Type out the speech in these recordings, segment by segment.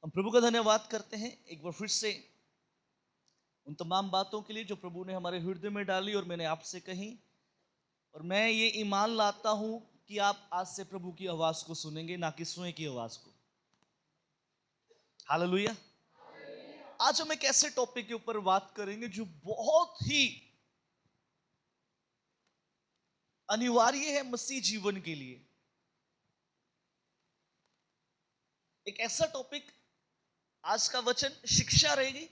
हम प्रभु का धन्यवाद करते हैं एक बार फिर से उन तमाम बातों के लिए जो प्रभु ने हमारे हृदय में डाली और मैंने आपसे कही। और मैं ये ईमान लाता हूं कि आप आज से प्रभु की आवाज को सुनेंगे, ना कि स्वयं की आवाज को। हालेलुया। आज हम एक ऐसे टॉपिक के ऊपर बात करेंगे जो बहुत ही अनिवार्य है मसीह जीवन के लिए। एक ऐसा टॉपिक, आज का वचन शिक्षा रहेगी।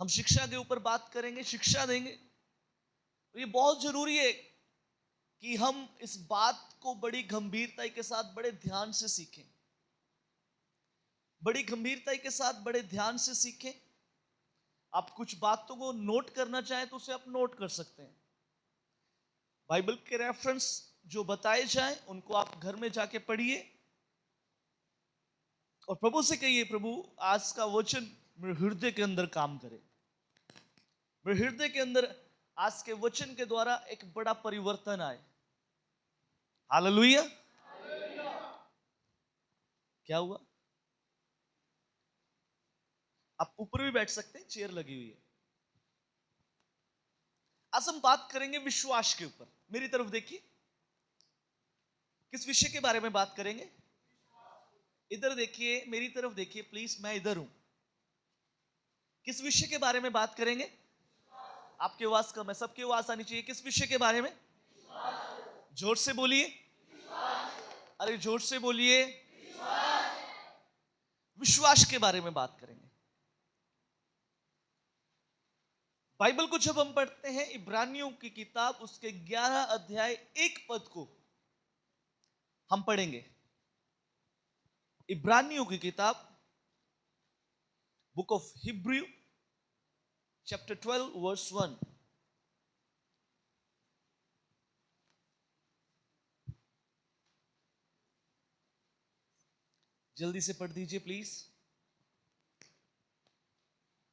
हम शिक्षा के ऊपर बात करेंगे, शिक्षा देंगे। तो ये बहुत जरूरी है कि हम इस बात को बड़ी गंभीरता के साथ, बड़े ध्यान से सीखें। बड़ी गंभीरता के साथ, बड़े ध्यान से सीखें। आप कुछ बातों को नोट करना चाहें तो उसे आप नोट कर सकते हैं। बाइबल के रेफरेंस जो बताए जाएं उनको आप घर में जाके पढ़िए और प्रभु से कहिए, प्रभु आज का वचन मेरे हृदय के अंदर काम करे। मेरे हृदय के अंदर आज के वचन के द्वारा एक बड़ा परिवर्तन आए। हालेलुया। क्या हुआ? आप ऊपर भी बैठ सकते हैं, चेयर लगी हुई है। आज हम बात करेंगे विश्वास के ऊपर। मेरी तरफ देखिए। किस विषय के बारे में बात करेंगे? इधर देखिए, मेरी तरफ देखिए प्लीज, मैं इधर हूं। किस विषय के बारे में बात करेंगे? आपकी आवाज कम है, सबकी आवाज आनी चाहिए। किस विषय के बारे में? जोर से बोलिए। अरे जोर से बोलिए। विश्वास के बारे में बात करेंगे। बाइबल को जब हम पढ़ते हैं, इब्रानियों की किताब उसके 11 अध्याय 1 पद को हम पढ़ेंगे। इब्रानियों की किताब, book of Hebrew chapter 12 verse 1। जल्दी से पढ़ दीजिए प्लीज।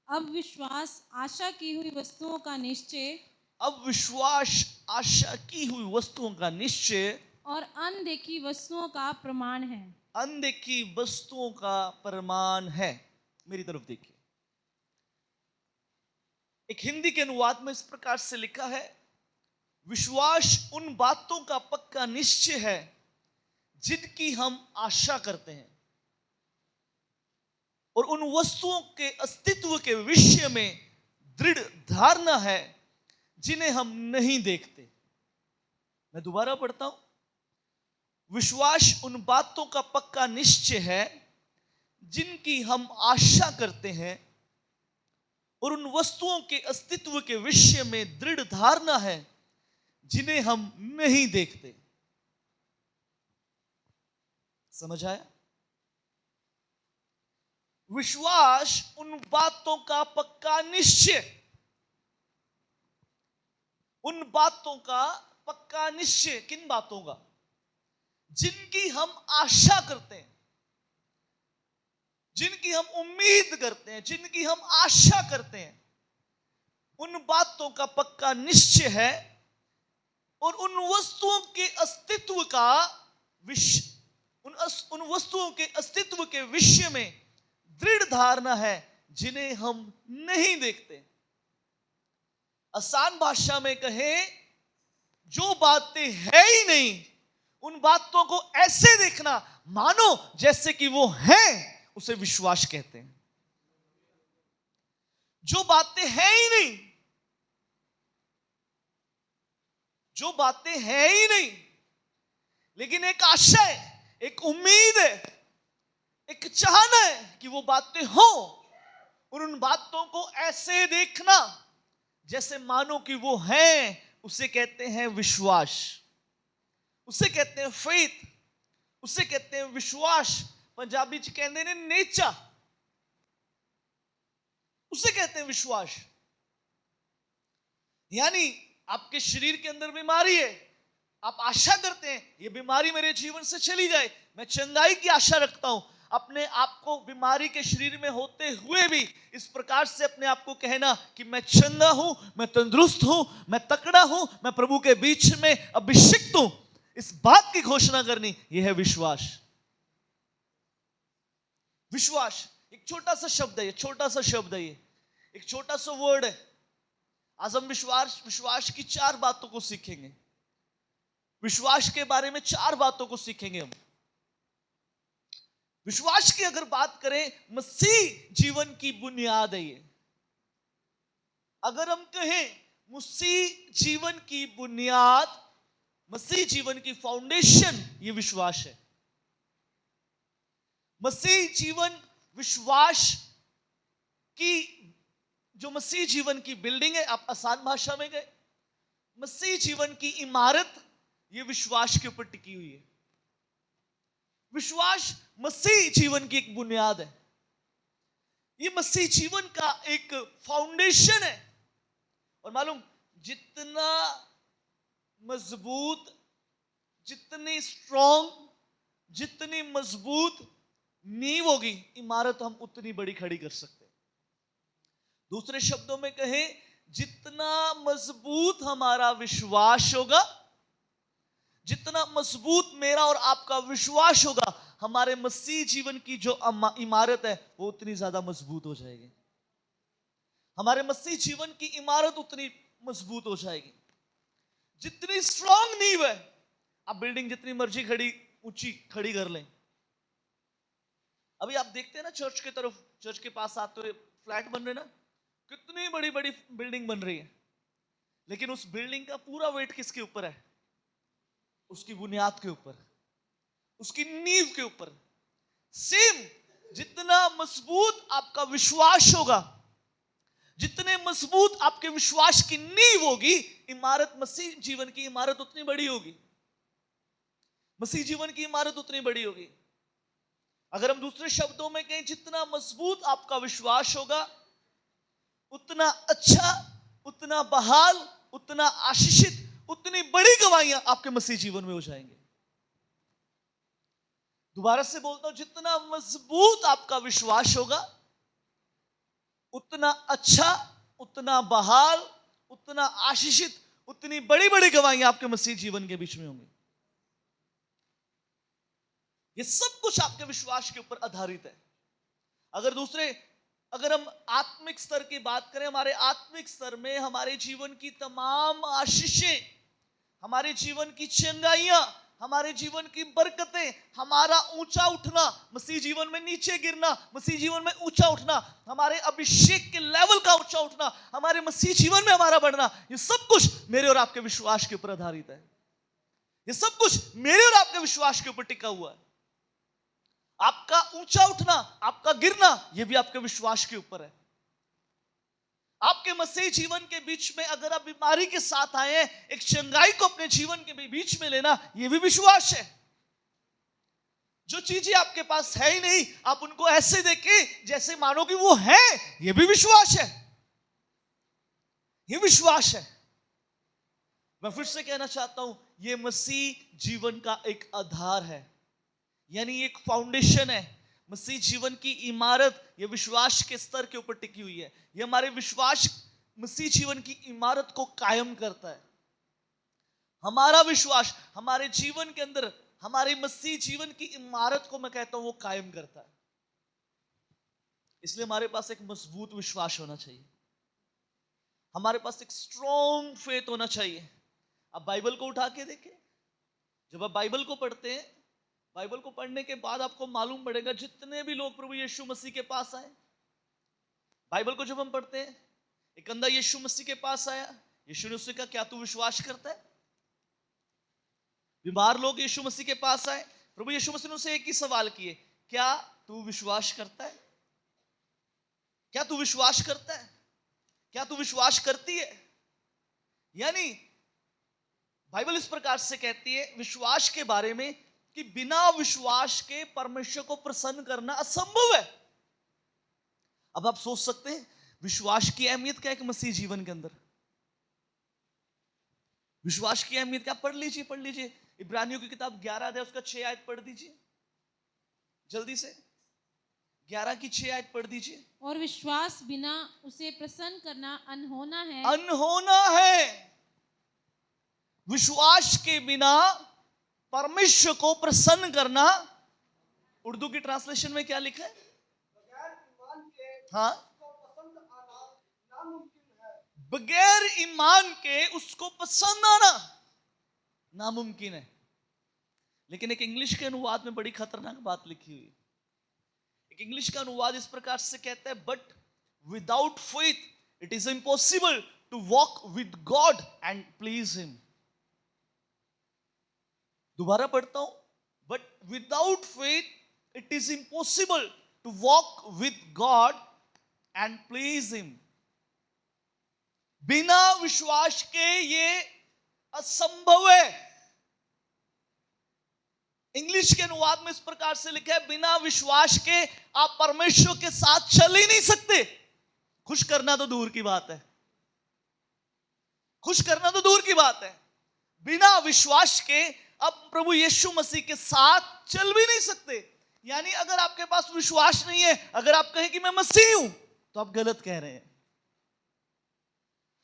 अब विश्वास आशा की हुई वस्तुओं का निश्चय अब विश्वास आशा की हुई वस्तुओं का निश्चय और अनदेखी वस्तुओं का प्रमाण है। अनदेखी वस्तुओं का प्रमाण है। मेरी तरफ देखिए। एक हिंदी के अनुवाद में इस प्रकार से लिखा है, विश्वास उन बातों का पक्का निश्चय है जिनकी हम आशा करते हैं और उन वस्तुओं के अस्तित्व के विषय में दृढ़ धारणा है जिन्हें हम नहीं देखते। मैं दोबारा पढ़ता हूं। विश्वास उन बातों का पक्का निश्चय है जिनकी हम आशा करते हैं और उन वस्तुओं के अस्तित्व के विषय में दृढ़ धारणा है जिन्हें हम नहीं देखते। समझ आया? विश्वास उन बातों का पक्का निश्चय, उन बातों का पक्का निश्चय। किन बातों का? जिनकी हम आशा करते हैं, जिनकी हम उम्मीद करते हैं, जिनकी हम आशा करते हैं, उन बातों का पक्का निश्चय है और उन वस्तुओं के अस्तित्व का उन वस्तुओं के अस्तित्व के विषय में दृढ़ धारणा है जिन्हें हम नहीं देखते। आसान भाषा में कहें, जो बातें है ही नहीं उन बातों को ऐसे देखना मानो जैसे कि वो हैं, उसे विश्वास कहते हैं। जो बातें हैं ही नहीं, जो बातें हैं ही नहीं, लेकिन एक आशा है, एक उम्मीद है, एक चाहना है कि वो बातें हो और उन बातों को ऐसे देखना जैसे मानो कि वो हैं, उसे कहते हैं विश्वास। उसे कहते हैं फेथ, उसे कहते हैं विश्वास। पंजाबी च कहते हैं नेचा, उसे कहते हैं विश्वास। यानी आपके शरीर के अंदर बीमारी है, आप आशा करते हैं ये बीमारी मेरे जीवन से चली जाए। मैं चंगाई की आशा रखता हूं। अपने आप को बीमारी के शरीर में होते हुए भी इस प्रकार से अपने आप को कहना कि मैं चंगा हूं, मैं तंदुरुस्त हूं, मैं तकड़ा हूं, मैं प्रभु के बीच में अभिषिक्त हूं, इस बात की घोषणा करनी, यह है विश्वास। विश्वास एक छोटा सा शब्द है, ये छोटा सा शब्द है, ये एक छोटा सा वर्ड है। आज हम विश्वास की 4 बातों को सीखेंगे। विश्वास के बारे में 4 बातों को सीखेंगे हम। विश्वास की अगर बात करें, मसीह जीवन की बुनियाद है ये। अगर हम कहें मसीह जीवन की बुनियाद, मसीह जीवन की फाउंडेशन, ये विश्वास है। मसीह जीवन विश्वास की, जो मसीह जीवन की बिल्डिंग है, आप आसान भाषा में गए, मसीह जीवन की इमारत, ये विश्वास के ऊपर टिकी हुई है। विश्वास मसीह जीवन की एक बुनियाद है। ये मसीह जीवन का एक फाउंडेशन है। और मालूम, जितना मजबूत, जितनी स्ट्रॉन्ग, जितनी मजबूत नींव होगी, इमारत हम उतनी बड़ी खड़ी कर सकते हैं। दूसरे शब्दों में कहें, जितना मजबूत हमारा विश्वास होगा, जितना मजबूत मेरा और आपका विश्वास होगा, हमारे मसीह जीवन की जो इमारत है वो उतनी ज्यादा मजबूत हो जाएगी। हमारे मसीह जीवन की इमारत उतनी मजबूत हो जाएगी। जितनी स्ट्रॉन्ग नींव है, आप बिल्डिंग जितनी मर्जी खड़ी ऊंची खड़ी कर लें। अभी आप देखते हैं ना, चर्च के तरफ, चर्च के पास आते हुए फ्लैट बन रहे ना, कितनी बड़ी बड़ी बिल्डिंग बन रही है, लेकिन उस बिल्डिंग का पूरा वेट किसके ऊपर है? उसकी बुनियाद के ऊपर, उसकी नींव के ऊपर। सेम, जितना मजबूत आपका विश्वास होगा, जितने मजबूत आपके विश्वास की नींव होगी, इमारत, मसीह जीवन की इमारत उतनी बड़ी होगी। मसीह जीवन की इमारत उतनी बड़ी होगी। अगर हम दूसरे शब्दों में कहें, जितना मजबूत आपका विश्वास होगा, उतना अच्छा, उतना बहाल, उतना आशीषित, उतनी बड़ी गवाहियां आपके मसीह जीवन में हो जाएंगे। दोबारा से बोलता हूं, जितना मजबूत आपका विश्वास होगा, उतना अच्छा, उतना बहाल, उतना आशीषित, उतनी बड़ी बड़ी गवाहियां आपके मसीह जीवन के बीच में होंगी। ये सब कुछ आपके विश्वास के ऊपर आधारित है। अगर हम आत्मिक स्तर की बात करें, हमारे आत्मिक स्तर में हमारे जीवन की तमाम आशीषें, हमारे जीवन की चंगाइयां, हमारे जीवन की बरकतें, हमारा ऊंचा उठना, मसीह जीवन में नीचे गिरना, मसीह जीवन में ऊंचा उठना, हमारे अभिषेक के लेवल का ऊंचा उठना, हमारे मसीह जीवन में हमारा बढ़ना, ये सब कुछ मेरे और आपके विश्वास के ऊपर आधारित है। ये सब कुछ मेरे और आपके विश्वास के ऊपर टिका हुआ है। आपका ऊंचा उठना, आपका गिरना, यह भी आपके विश्वास के ऊपर है। आपके मसीह जीवन के बीच में अगर आप बीमारी के साथ आए हैं, एक चंगाई को अपने जीवन के बीच में लेना, यह भी विश्वास है। जो चीजें आपके पास है ही नहीं, आप उनको ऐसे देखें जैसे मानो कि वो है, यह भी विश्वास है। यह विश्वास है। मैं फिर से कहना चाहता हूं, यह मसीह जीवन का एक आधार है, यानी एक फाउंडेशन है। मसीह जीवन की इमारत, यह विश्वास के स्तर के ऊपर टिकी हुई है। यह हमारे विश्वास, मसीह जीवन की इमारत को कायम करता है। हमारा विश्वास हमारे जीवन के अंदर, हमारे मसीह जीवन की इमारत को मैं कहता हूं वो कायम करता है। इसलिए हमारे पास एक मजबूत विश्वास होना चाहिए, हमारे पास एक स्ट्रॉन्ग फेथ होना चाहिए। आप बाइबल को उठा के देखें, जब आप बाइबल को पढ़ते हैं, बाइबल को पढ़ने के बाद आपको मालूम पड़ेगा, जितने भी लोग प्रभु यीशु मसीह के पास आए, बाइबल को जब हम पढ़ते हैं, एक अंधा यीशु मसीह के पास आया, यीशु ने उससे कहा, क्या तू विश्वास करता है? बीमार लोग यीशु मसीह के पास आए, प्रभु यीशु मसीह ने उसे एक ही सवाल किए, क्या तू विश्वास करता है? क्या तू विश्वास करता है? क्या तू विश्वास करती है? यानी बाइबल इस प्रकार से कहती है विश्वास के बारे में कि बिना विश्वास के परमेश्वर को प्रसन्न करना असंभव है। अब आप सोच सकते हैं विश्वास की अहमियत क्या है कि मसीह जीवन के अंदर विश्वास की अहमियत क्या? पढ़ लीजिए इब्रानियों की किताब 11 अध्याय उसका 6 आयत पढ़ दीजिए जल्दी से। 11 की 6 आयत पढ़ दीजिए। और विश्वास बिना उसे प्रसन्न करना अनहोना है। अनहोना है। विश्वास के बिना परमेश्वर को प्रसन्न करना, उर्दू की ट्रांसलेशन में क्या लिखा है? हाँ, बगैर ईमान के उसको पसंद आना नामुमकिन है। लेकिन एक इंग्लिश के अनुवाद में बड़ी खतरनाक बात लिखी हुई। एक इंग्लिश का अनुवाद इस प्रकार से कहता है, but without faith it is impossible to walk with God and please him. दोबारा पढ़ता हूं, but without faith it is impossible to walk with God and please him. बिना विश्वास के ये असंभव है। इंग्लिश के अनुवाद में इस प्रकार से लिखा है, बिना विश्वास के आप परमेश्वर के साथ चल ही नहीं सकते। खुश करना तो दूर की बात है, खुश करना तो दूर की बात है, बिना विश्वास के आप प्रभु यीशु मसीह के साथ चल भी नहीं सकते। यानी अगर आपके पास विश्वास नहीं है, अगर आप कहें कि मैं मसीह हूं, तो आप गलत कह रहे हैं।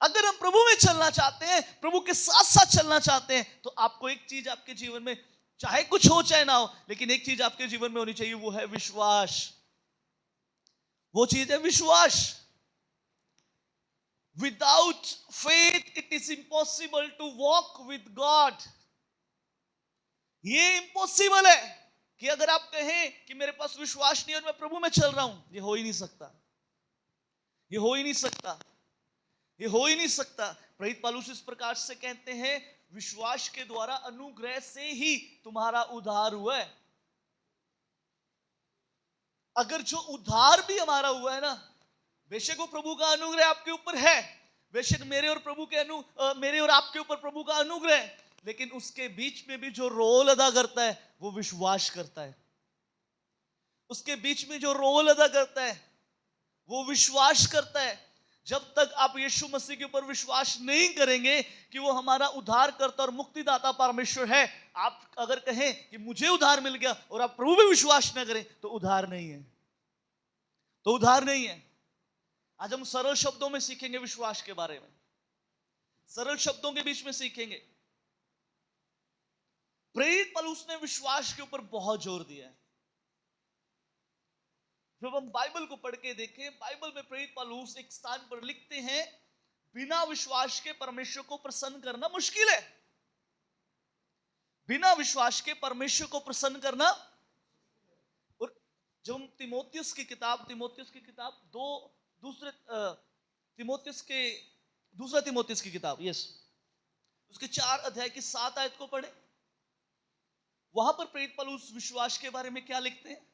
अगर हम प्रभु में चलना चाहते हैं, प्रभु के साथ साथ चलना चाहते हैं, तो आपको एक चीज आपके जीवन में, चाहे कुछ हो चाहे ना हो, लेकिन एक चीज आपके जीवन में होनी चाहिए, वो है विश्वास। वो चीज है विश्वास। Without faith it is impossible to walk with God. ये इम्पॉसिबल है कि अगर आप कहें कि मेरे पास विश्वास नहीं और मैं प्रभु में चल रहा हूं, ये हो ही नहीं सकता, ये हो ही नहीं सकता, ये हो ही नहीं सकता। प्रेरित पौलुस इस प्रकार से कहते हैं, विश्वास के द्वारा अनुग्रह से ही तुम्हारा उद्धार हुआ है। अगर जो उद्धार भी हमारा हुआ है ना, बेशक वो प्रभु का अनुग्रह आपके ऊपर है, बेशक मेरे और आपके ऊपर प्रभु का अनुग्रह है, लेकिन उसके बीच में भी जो रोल अदा करता है वो विश्वास करता है। उसके बीच में जो रोल अदा करता है वो विश्वास करता है। जब तक आप यीशु मसीह के ऊपर विश्वास नहीं करेंगे कि वो हमारा उद्धार करता और मुक्तिदाता परमेश्वर है, आप अगर कहें कि मुझे उद्धार मिल गया और आप प्रभु में विश्वास न करें, तो उद्धार नहीं है, तो उद्धार नहीं है। आज हम सरल शब्दों में सीखेंगे विश्वास के बारे में, सरल शब्दों के बीच में सीखेंगे। प्रेरित पौलुस ने विश्वास के ऊपर बहुत जोर दिया है। जब हम बाइबल को पढ़ के देखें, बाइबल में प्रेरित पौलुस एक स्थान पर लिखते हैं, बिना विश्वास के परमेश्वर को प्रसन्न करना मुश्किल है। बिना विश्वास के परमेश्वर को प्रसन्न करना। और जब हम तीमुथियुस की किताब दूसरा तीमुथियुस की किताब उसके 4 अध्याय की 7 आयत को पढ़े, वहां पर प्रेरित पौलुस विश्वास के बारे में क्या लिखते हैं,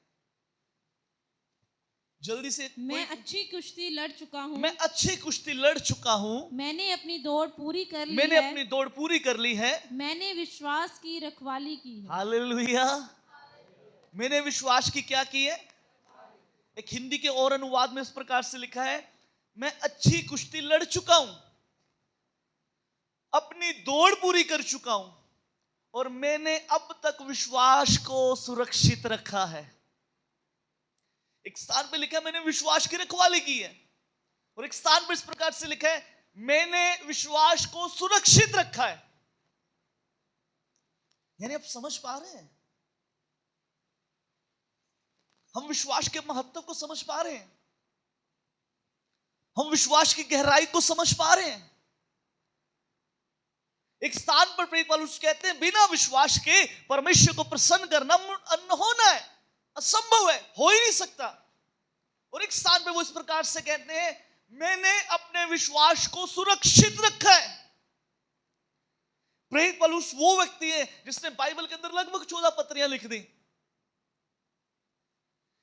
जल्दी से। मैं अच्छी कुश्ती लड़ चुका हूँ, मैं अच्छी कुश्ती लड़ चुका हूँ, मैंने अपनी दौड़ पूरी कर ली मैंने है, अपनी दौड़ पूरी कर ली है, मैंने विश्वास की रखवाली की है। हालेलुया। मैंने विश्वास की क्या की है। एक हिंदी के और अनुवाद में इस प्रकार से लिखा है, मैं अच्छी कुश्ती लड़ चुका हूं, अपनी दौड़ पूरी कर चुका हूं, और मैंने अब तक विश्वास को सुरक्षित रखा है। एक स्थान पे लिखा है मैंने विश्वास की रखवाली की है, और एक स्थान पर इस प्रकार से लिखा है मैंने विश्वास को सुरक्षित रखा है। यानी आप समझ पा रहे हैं, हम विश्वास के महत्व को समझ पा रहे हैं, हम विश्वास की गहराई को समझ पा रहे हैं। एक स्थान पर प्रेरित पौलुस कहते हैं, बिना विश्वास के परमेश्वर को प्रसन्न करना अनहोना है, असंभव है, हो ही नहीं सकता। और एक स्थान पे वो इस प्रकार से कहते हैं, मैंने अपने विश्वास को सुरक्षित रखा है। प्रेरित पौलुस वो व्यक्ति है जिसने बाइबल के अंदर लगभग 14 पत्रियां लिख दी।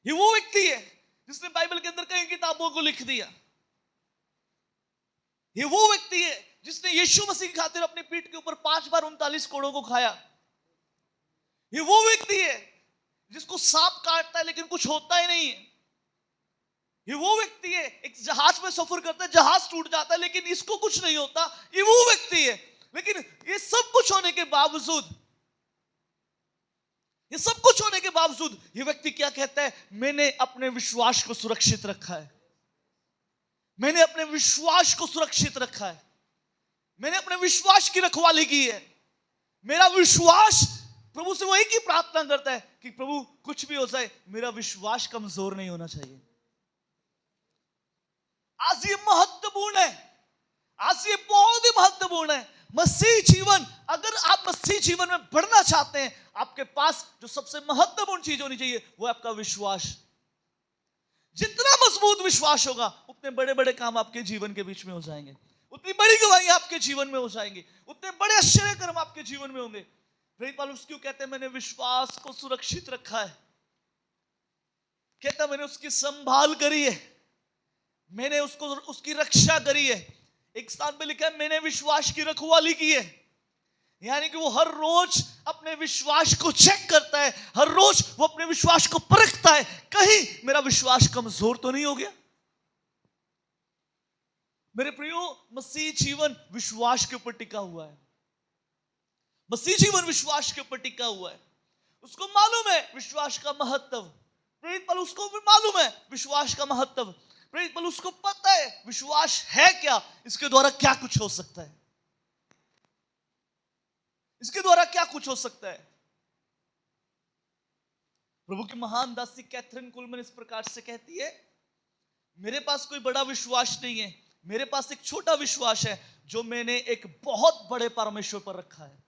ये वो व्यक्ति है जिसने बाइबल के अंदर कई किताबों को लिख दिया। ये वो व्यक्ति है जिसने यीशु मसीह की खातिर अपनी पीठ के ऊपर 5 बार 39 कोड़ों को खाया। ये वो व्यक्ति है जिसको सांप काटता है लेकिन कुछ होता ही नहीं है। ये वो व्यक्ति है, एक जहाज में सफर करता है, जहाज टूट जाता है लेकिन इसको कुछ नहीं होता। ये वो व्यक्ति है, लेकिन ये सब कुछ होने के बावजूद ये व्यक्ति क्या कहता है, मैंने अपने विश्वास को सुरक्षित रखा है। मैंने अपने विश्वास को सुरक्षित रखा है, मैंने अपने विश्वास की रखवाली की है। मेरा विश्वास, प्रभु से वो एक ही प्रार्थना करता है कि प्रभु कुछ भी हो जाए मेरा विश्वास कमजोर नहीं होना चाहिए। आज ये महत्वपूर्ण है, आज ये बहुत ही महत्वपूर्ण है। मसीह जीवन, अगर आप मसीह जीवन में बढ़ना चाहते हैं, आपके पास जो सबसे महत्वपूर्ण चीज होनी चाहिए वो है आपका विश्वास। जितना मजबूत विश्वास होगा उतने बड़े बड़े काम आपके जीवन के बीच में हो जाएंगे, उतनी बड़ी गवाही आपके जीवन में हो जाएंगी, उतने बड़े आश्चर्य कर्म आपके जीवन में होंगे। प्रेरित पौलुस क्यों कहते हैं मैंने विश्वास को सुरक्षित रखा है? कहता मैंने उसकी संभाल करी है, मैंने उसको उसकी रक्षा करी है। एक स्थान पे लिखा है मैंने विश्वास की रखवाली की है, यानी कि वो हर रोज अपने विश्वास को चेक करता है, हर रोज वो अपने विश्वास को परखता है, कहीं मेरा विश्वास कमजोर तो नहीं हो गया। मेरे प्रियो, मसीह जीवन विश्वास के ऊपर टिका हुआ है। मसीह जीवन विश्वास के ऊपर टिका हुआ है। उसको मालूम है विश्वास का महत्व। प्रेरित पौलुस को भी मालूम है विश्वास का महत्व। प्रेरित पौलुस को पता है विश्वास है क्या, इसके द्वारा क्या कुछ हो सकता है, इसके द्वारा क्या कुछ हो सकता है। प्रभु की महान दासी कैथरीन कुलमैन इस प्रकार से कहती है, मेरे पास कोई बड़ा विश्वास नहीं है, मेरे पास एक छोटा विश्वास है जो मैंने एक बहुत बड़े परमेश्वर पर रखा है।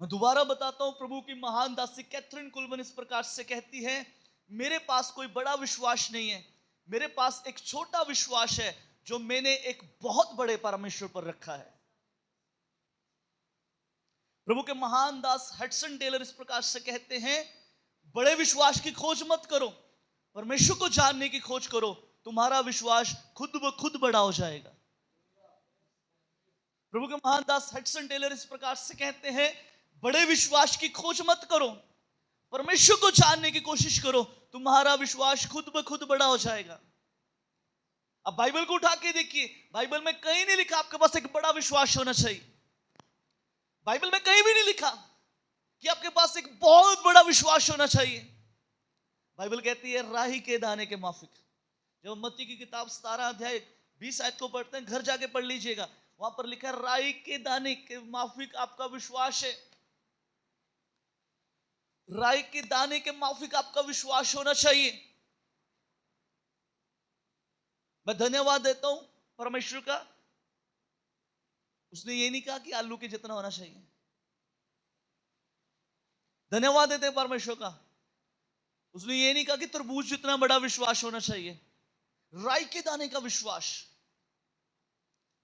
मैं दोबारा बताता हूं, प्रभु की महान दासी कैथरीन कुलमैन इस प्रकार से कहती है, मेरे पास कोई बड़ा विश्वास नहीं है, मेरे पास एक छोटा विश्वास है जो मैंने एक बहुत बड़े परमेश्वर पर रखा है। प्रभु के महान दास हडसन टेलर इस प्रकार से कहते हैं, बड़े विश्वास की खोज मत करो, परमेश्वर को जानने की खोज करो, तुम्हारा विश्वास खुद ब खुद बड़ा हो जाएगा। प्रभु के महान दास हडसन टेलर इस प्रकार से कहते हैं, बड़े विश्वास की खोज मत करो, परमेश्वर को जानने की कोशिश करो, तुम्हारा विश्वास खुद ब खुद बड़ा हो जाएगा। अब बाइबल को उठा के देखिए, बाइबल में कहीं नहीं लिखा आपके पास एक बड़ा विश्वास होना चाहिए। बाइबल में कहीं भी नहीं लिखा कि आपके पास एक बहुत बड़ा विश्वास होना चाहिए। बाइबल कहती है राही के दाने के माफिक। जब मत्ती की किताब 17 अध्याय 20 आयत को पढ़ते हैं, घर जाके पढ़ लीजिएगा, वहां पर लिखा है राही के दाने के माफिक आपका विश्वास है। राई के दाने के माफिक आपका विश्वास होना चाहिए। मैं धन्यवाद देता हूं परमेश्वर का, उसने ये नहीं कहा कि आलू के जितना होना चाहिए। धन्यवाद देते हैं परमेश्वर का, उसने ये नहीं कहा कि तरबूज जितना बड़ा विश्वास होना चाहिए। राई के दाने का विश्वास।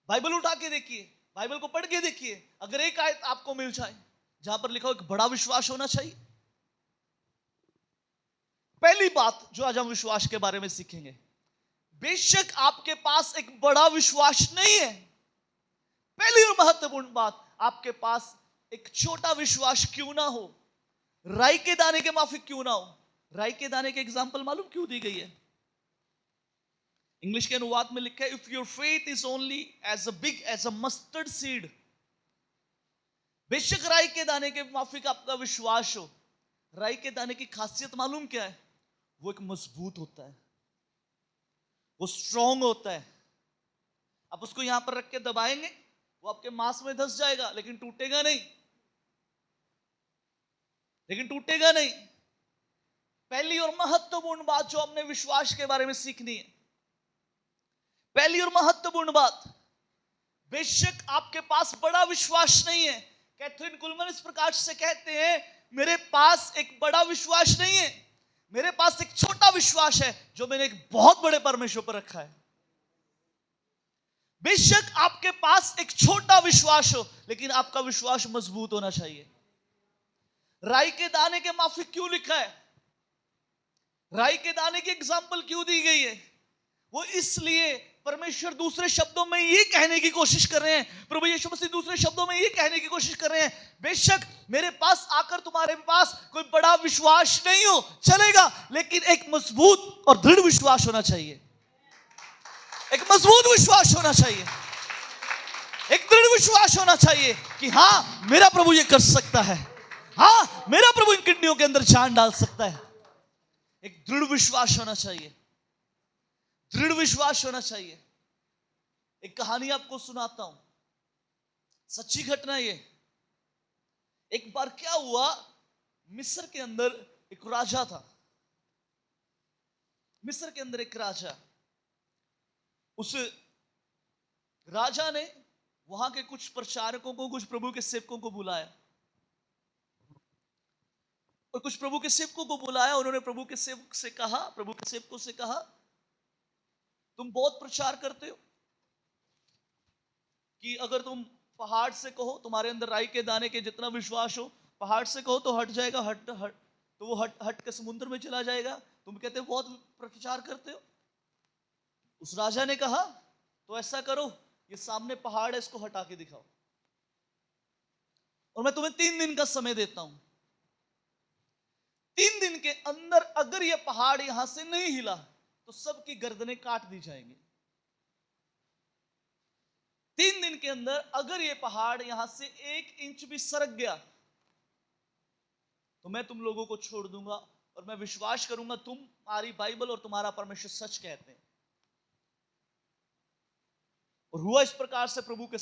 बाइबल उठा के देखिए, बाइबल को पढ़ के देखिए, अगर एक आयत आपको मिल जाए जहां पर लिखा हो एक बड़ा विश्वास होना चाहिए। पहली बात जो आज हम विश्वास के बारे में सीखेंगे, बेशक आपके पास एक बड़ा विश्वास नहीं है, पहली और महत्वपूर्ण बात, आपके पास एक छोटा विश्वास क्यों ना हो, राई के दाने के माफिक क्यों ना हो। राई के दाने के एग्जाम्पल मालूम क्यों दी गई है? इंग्लिश के अनुवाद में लिखा है, if your faith is only as a big as a mustard seed. बेशक राई के दाने के माफिक आपका विश्वास हो। राई के दाने की खासियत मालूम क्या है? वो एक मजबूत होता है, वो स्ट्रांग होता है। आप उसको यहां पर रख के दबाएंगे, वो आपके मांस में धंस जाएगा, लेकिन टूटेगा नहीं, लेकिन टूटेगा नहीं। पहली और महत्वपूर्ण बात जो हमने विश्वास के बारे में सीखनी है, पहली और महत्वपूर्ण बात, बेशक आपके पास बड़ा विश्वास नहीं है। कैथरीन कुलमैन इस प्रकार से कहते हैं, मेरे पास एक बड़ा विश्वास नहीं है, मेरे पास एक छोटा विश्वास है जो मैंने एक बहुत बड़े परमेश्वर पर रखा है। बेशक आपके पास एक छोटा विश्वास हो, लेकिन आपका विश्वास मजबूत होना चाहिए। राई के दाने के माफिक क्यों लिखा है? राई के दाने की एग्जाम्पल क्यों दी गई है? वो इसलिए, परमेश्वर दूसरे शब्दों में ये कहने की कोशिश कर रहे हैं, प्रभु यीशु मसीह दूसरे शब्दों में ये कहने की कोशिश कर रहे हैं, बेशक मेरे पास आकर तुम्हारे पास कोई बड़ा विश्वास नहीं हो चलेगा, लेकिन एक मजबूत और दृढ़ विश्वास होना चाहिए। एक मजबूत विश्वास होना चाहिए, एक दृढ़ विश्वास होना चाहिए कि हां मेरा प्रभु ये कर सकता है, हां मेरा प्रभु इन किडनियों के अंदर जान डाल सकता है। एक दृढ़ विश्वास होना चाहिए, दृढ़ विश्वास होना चाहिए। एक कहानी आपको सुनाता हूं, सच्ची घटना ये। एक बार क्या हुआ, मिस्र के अंदर एक राजा था। मिस्र के अंदर एक राजा, उस राजा ने वहां के कुछ प्रचारकों को, कुछ प्रभु के सेवकों को बुलाया, और कुछ प्रभु के सेवकों को बुलाया। उन्होंने प्रभु के सेवकों से कहा, तुम बहुत प्रचार करते हो कि अगर तुम पहाड़ से कहो, तुम्हारे अंदर राई के दाने के जितना विश्वास हो, पहाड़ से कहो तो हट जाएगा, तो वो हट के समुद्र में चला जाएगा। तुम कहते हो बहुत प्रचार करते हो। उस राजा ने कहा, तो ऐसा करो, ये सामने पहाड़ है, इसको हटा के दिखाओ, और मैं तुम्हें 3 दिन का समय देता हूं। 3 दिन के अंदर अगर ये पहाड़ यहां से नहीं हिला तो सबकी गर्दनें काट दी जाएंगी। 3 दिन के अंदर अगर ये पहाड़ यहां से 1 इंच भी सरक गया तो मैं तुम लोगों को छोड़ दूंगा, और मैं विश्वास करूंगा तुम्हारी बाइबल और तुम्हारा परमेश्वर सच कहते हैं। और हुआ इस प्रकार से, प्रभु के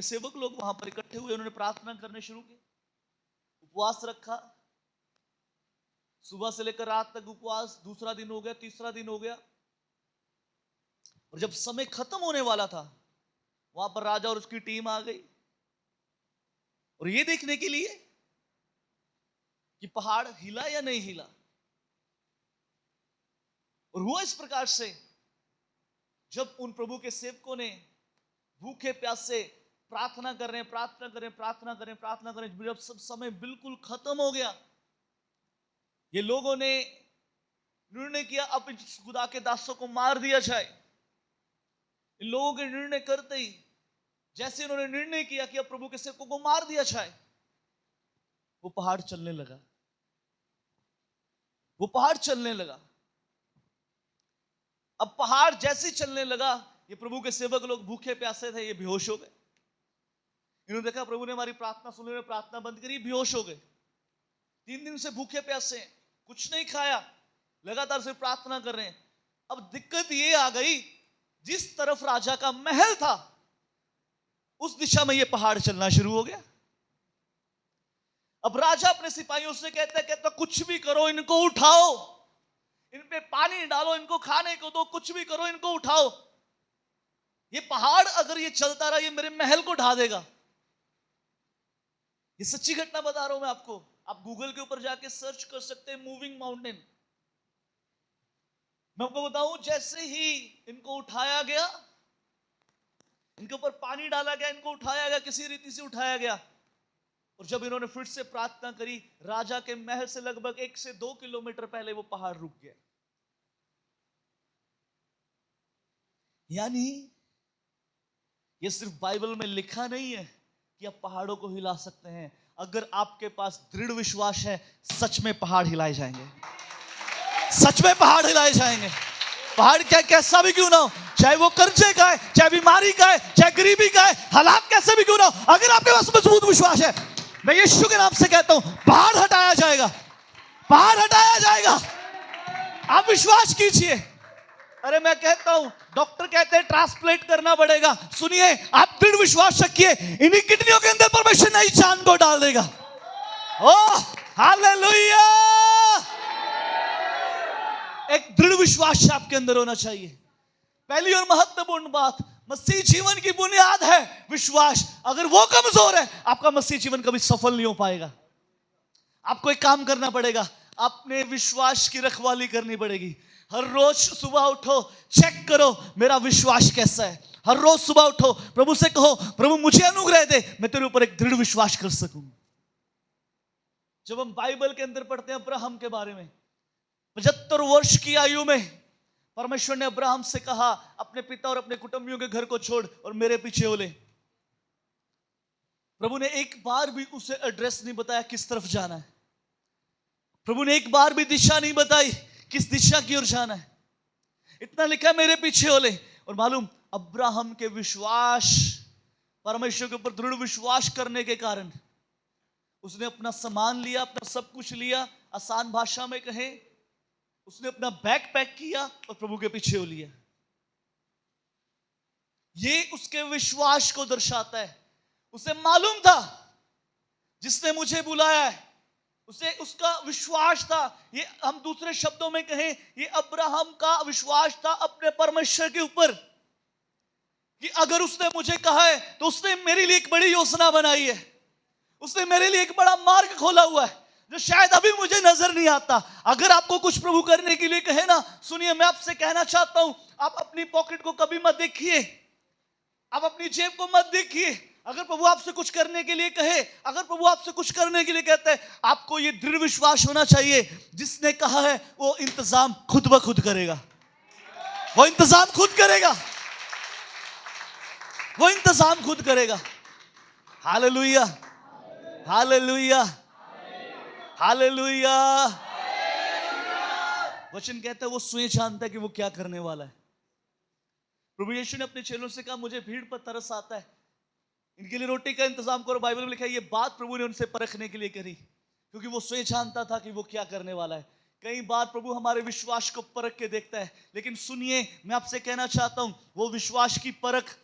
सेवक लोग वहां पर इकट्ठे हुए। उन्होंने प्रार्थना करने शुरू की, उपवास रखा, सुबह से लेकर रात तक उपवास। दूसरा दिन हो गया, तीसरा दिन हो गया, और जब समय खत्म होने वाला था, वहां पर राजा और उसकी टीम आ गई, और ये देखने के लिए कि पहाड़ हिला या नहीं हिला। और हुआ इस प्रकार से, जब उन प्रभु के सेवकों ने भूखे प्यासे प्रार्थना कर रहे हैं, जब सब समय बिल्कुल खत्म हो गया, ये लोगों ने निर्णय किया अब इस खुदा के दासों को मार दिया जाए। इन लोगों के निर्णय करते ही, जैसे उन्होंने निर्णय किया कि अब प्रभु के सेवकों को मार दिया जाए, वो पहाड़ चलने लगा। अब पहाड़ जैसे ही चलने लगा, ये प्रभु के सेवक लोग भूखे प्यासे थे, ये बेहोश हो गए। इन्होंने देखा प्रभु ने हमारी प्रार्थना सुनी, उन्होंने प्रार्थना बंद करी, बेहोश हो गए। 3 दिन से भूखे प्यासे हैं, कुछ नहीं खाया, लगातार सिर्फ प्रार्थना कर रहे हैं। अब दिक्कत ये आ गई, जिस तरफ राजा का महल था उस दिशा में ये पहाड़ चलना शुरू हो गया। अब राजा अपने सिपाहियों से कहता कुछ भी करो, इनको उठाओ, इन पे पानी डालो, इनको खाने को दो, कुछ भी करो, इनको उठाओ। ये पहाड़ अगर ये चलता रहा, ये मेरे महल को ढा देगा। ये सच्ची घटना बता रहा हूं मैं आपको। आप गूगल के ऊपर जाके सर्च कर सकते हैं, मूविंग माउंटेन। मैं आपको बताऊं, जैसे ही इनको उठाया गया, इनके ऊपर पानी डाला गया, इनको उठाया गया, किसी रीति से उठाया गया, और जब इन्होंने फिर से प्रार्थना करी, राजा के महल से लगभग 1 से 2 किलोमीटर पहले वो पहाड़ रुक गया। यानी ये सिर्फ बाइबल में लिखा नहीं है कि आप पहाड़ों को हिला सकते हैं। अगर आपके पास दृढ़ विश्वास है, सच में पहाड़ हिलाए जाएंगे, सच में पहाड़ हिलाए जाएंगे। पहाड़ क्या कैसा भी क्यों ना हो, चाहे वो कर्जे का है, चाहे बीमारी का है, चाहे गरीबी का है, हालात कैसे भी क्यों ना हो, अगर आपके पास मजबूत विश्वास है, मैं यीशु के नाम से कहता हूं, पहाड़ हटाया जाएगा, पहाड़ हटाया जाएगा। आप विश्वास कीजिए। अरे मैं कहता हूं, डॉक्टर कहते हैं ट्रांसप्लांट करना पड़ेगा, सुनिए, आप दृढ़ विश्वास रखिए, इन्हीं किडनियों के अंदर परमेश्वर नई जान को डाल देगा। Oh hallelujah. एक दृढ़ विश्वास आपके अंदर होना चाहिए। पहली और महत्वपूर्ण बात, मसीह जीवन की बुनियाद है विश्वास। अगर वो कमजोर है, आपका मसीह जीवन कभी सफल नहीं हो पाएगा। आपको एक काम करना पड़ेगा, अपने विश्वास की रखवाली करनी पड़ेगी। हर रोज सुबह उठो, चेक करो मेरा विश्वास कैसा है। हर रोज सुबह उठो, प्रभु से कहो, प्रभु मुझे अनुग्रह दे, मैं तेरे ऊपर एक दृढ़ विश्वास कर सकूं। जब हम बाइबल के अंदर पढ़ते हैं अब्राहम के बारे में, 75 वर्ष की आयु में परमेश्वर ने अब्राहम से कहा, अपने पिता और अपने कुटुंबियों के घर को छोड़ और मेरे पीछे हो ले। प्रभु ने एक बार भी उसे एड्रेस नहीं बताया किस तरफ जाना है। प्रभु ने एक बार भी दिशा नहीं बताई किस दिशा की ओर जाना है। इतना लिखा मेरे पीछे हो ले। और मालूम, अब्राहम के विश्वास, परमेश्वर के ऊपर दृढ़ विश्वास करने के कारण उसने अपना सामान लिया, अपना सब कुछ लिया, आसान भाषा में कहे उसने अपना बैग पैक किया और प्रभु के पीछे हो लिया। ये उसके विश्वास को दर्शाता है। उसे मालूम था जिसने मुझे बुलाया है उसे उसका विश्वास था। ये हम दूसरे शब्दों में कहें, ये अब्राहम का विश्वास था अपने परमेश्वर के ऊपर कि अगर उसने मुझे कहा है तो उसने मेरे लिए एक बड़ी योजना बनाई है, उसने मेरे लिए एक बड़ा मार्ग खोला हुआ है जो शायद अभी मुझे नजर नहीं आता। अगर आपको कुछ प्रभु करने के लिए कहे ना, सुनिए मैं आपसे कहना चाहता हूं, आप अपनी पॉकेट को कभी मत देखिए, आप अपनी जेब को मत देखिए। अगर प्रभु आपसे कुछ करने के लिए कहे, अगर प्रभु आपसे कुछ करने के लिए कहते हैं, आपको यह दृढ़ विश्वास होना चाहिए, जिसने कहा है वो इंतजाम खुद ब खुद करेगा, वो इंतजाम खुद करेगा, वो इंतजाम खुद करेगा। Hallelujah, hallelujah, hallelujah. वचन कहता है वो स्वयं जानता है कि वो क्या करने वाला है। प्रभु यीशु ने अपने चेलों से कहा, मुझे भीड़ पर तरस आता है, इनके लिए रोटी का इंतजाम करो। बाइबल में लिखा है ये बात प्रभु ने उनसे परखने के लिए करी, क्योंकि वो स्वयं जानता था कि वो क्या करने वाला है। कई बार प्रभु हमारे विश्वास को परख के देखता है, लेकिन सुनिए मैं आपसे कहना चाहता हूं, वो विश्वास की परख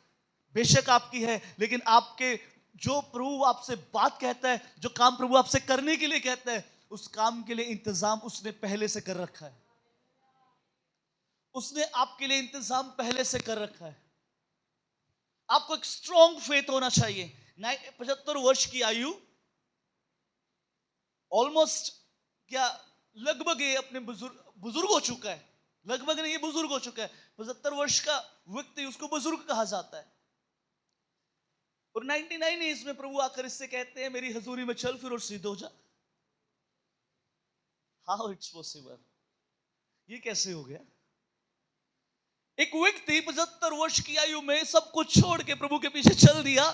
बेशक आपकी है, लेकिन आपके जो प्रभु आपसे बात कहता है, जो काम प्रभु आपसे करने के लिए कहता है, उस काम के लिए इंतजाम उसने पहले से कर रखा है। उसने आपके लिए इंतजाम पहले से कर रखा है। आपको एक स्ट्रॉन्ग फेथ होना चाहिए। 75 वर्ष की आयु, ऑलमोस्ट क्या लगभग ये अपने बुजुर्ग हो चुका है, लगभग नहीं, ये बुजुर्ग हो चुका है। 75 वर्ष का व्यक्ति उसको बुजुर्ग कहा जाता है। और 99 एज में प्रभु आकर इससे कहते हैं मेरी हजूरी में चल फिर और सिद्ध हो जा। हाउ इट्स पॉसिबल, ये कैसे हो गया? एक व्यक्ति 75 वर्ष की आयु में सब कुछ छोड़ के प्रभु के पीछे चल दिया,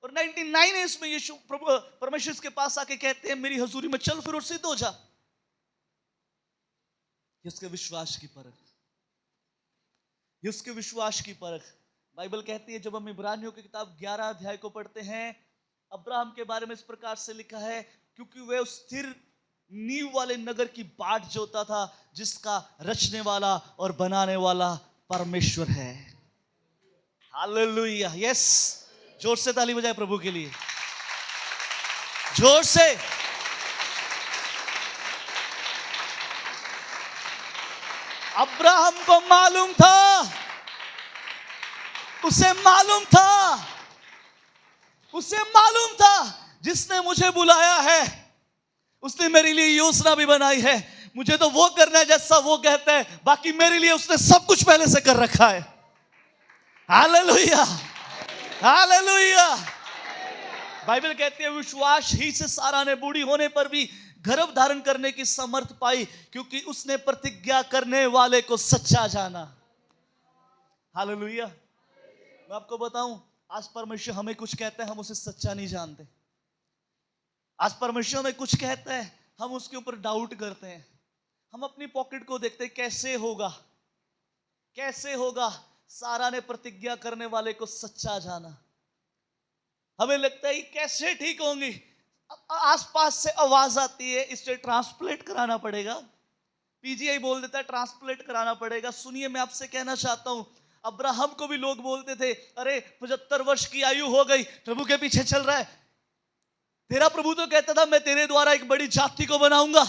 और 99 एज में यीशु प्रभु परमेश्वर के पास आके कहते हैं मेरी हजूरी में चल फिर और सिद्ध हो जा। ये उसके विश्वास की परख, ये उसके विश्वास की परख। बाइबल कहती है, जब हम इब्रानियों की किताब 11 अध्याय को पढ़ते हैं, अब्राहम के बारे में इस प्रकार से लिखा है, क्योंकि वह उस स्थिर नींव वाले नगर की बाट जोता था जिसका रचने वाला और बनाने वाला परमेश्वर है। हालेलुया, यस, जोर से ताली बजाए प्रभु के लिए, जोर से। अब्राहम को मालूम था, उसे मालूम था, उसे मालूम था जिसने मुझे बुलाया है उसने मेरे लिए योजना भी बनाई है। मुझे तो वो करना है जैसा वो कहता है, बाकी मेरे लिए उसने सब कुछ पहले से कर रखा है। Hallelujah, hallelujah. बाइबल कहती है विश्वास ही से सारा ने बूढ़ी होने पर भी गर्भ धारण करने की समर्थ पाई, क्योंकि उसने प्रतिज्ञा करने वाले को सच्चा जाना। हालेलुया। मैं आपको बताऊं, आज परमेश्वर हमें कुछ कहता है, हम उसे सच्चा नहीं जानते। आज परमेश्वर हमें कुछ कहता है, हम उसके ऊपर डाउट करते हैं। हम अपनी पॉकेट को देखते हैं, कैसे होगा, कैसे होगा। सारा ने प्रतिज्ञा करने वाले को सच्चा जाना। हमें लगता है कैसे ठीक होंगी, आसपास से आवाज आती है इसे ट्रांसप्लेट कराना पड़ेगा, पीजीआई बोल देता है ट्रांसप्लेट कराना पड़ेगा। सुनिए मैं आपसे कहना चाहता हूं, अब्राहम को भी लोग बोलते थे, अरे 75 वर्ष की आयु हो गई, प्रभु के पीछे चल रहा है। तेरा प्रभु तो कहता था मैं तेरे द्वारा एक बड़ी जाति को बनाऊंगा।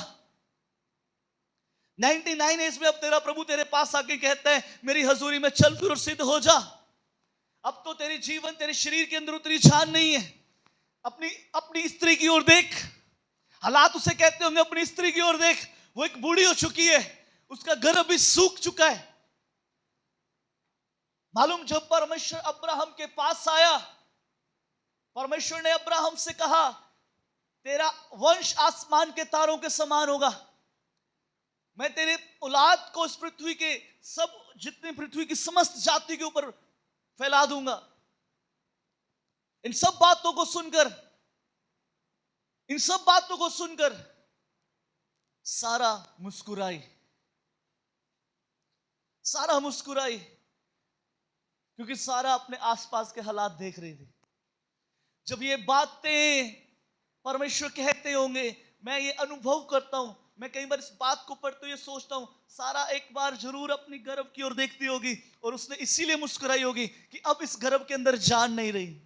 99 एज में अब तेरा प्रभु तेरे पास आके कहता है मेरी हजूरी में चल फिर और सिद्ध हो जा। अब तो तेरी जीवन तेरे शरीर के अंदर उतनी जान नहीं है। अपनी स्त्री की ओर देख, हालात उसे कहते होंगे अपनी स्त्री की ओर देख, वो एक बूढ़ी हो चुकी है, उसका गर्भ भी सूख चुका है। मालूम, जब परमेश्वर अब्राहम के पास आया, परमेश्वर ने अब्राहम से कहा तेरा वंश आसमान के तारों के समान होगा, मैं तेरे औलाद को इस पृथ्वी के सब जितनी पृथ्वी की समस्त जाति के ऊपर फैला दूंगा। इन सब बातों को सुनकर सारा मुस्कुराई, क्योंकि सारा अपने आसपास के हालात देख रही थी। जब ये बातें परमेश्वर कहते होंगे, मैं ये अनुभव करता हूं, मैं कई बार इस बात को पढ़ते हुए सोचता हूं, सारा एक बार जरूर अपनी गर्भ की ओर देखती होगी और उसने इसीलिए मुस्कुराई होगी कि अब इस गर्भ के अंदर जान नहीं रही,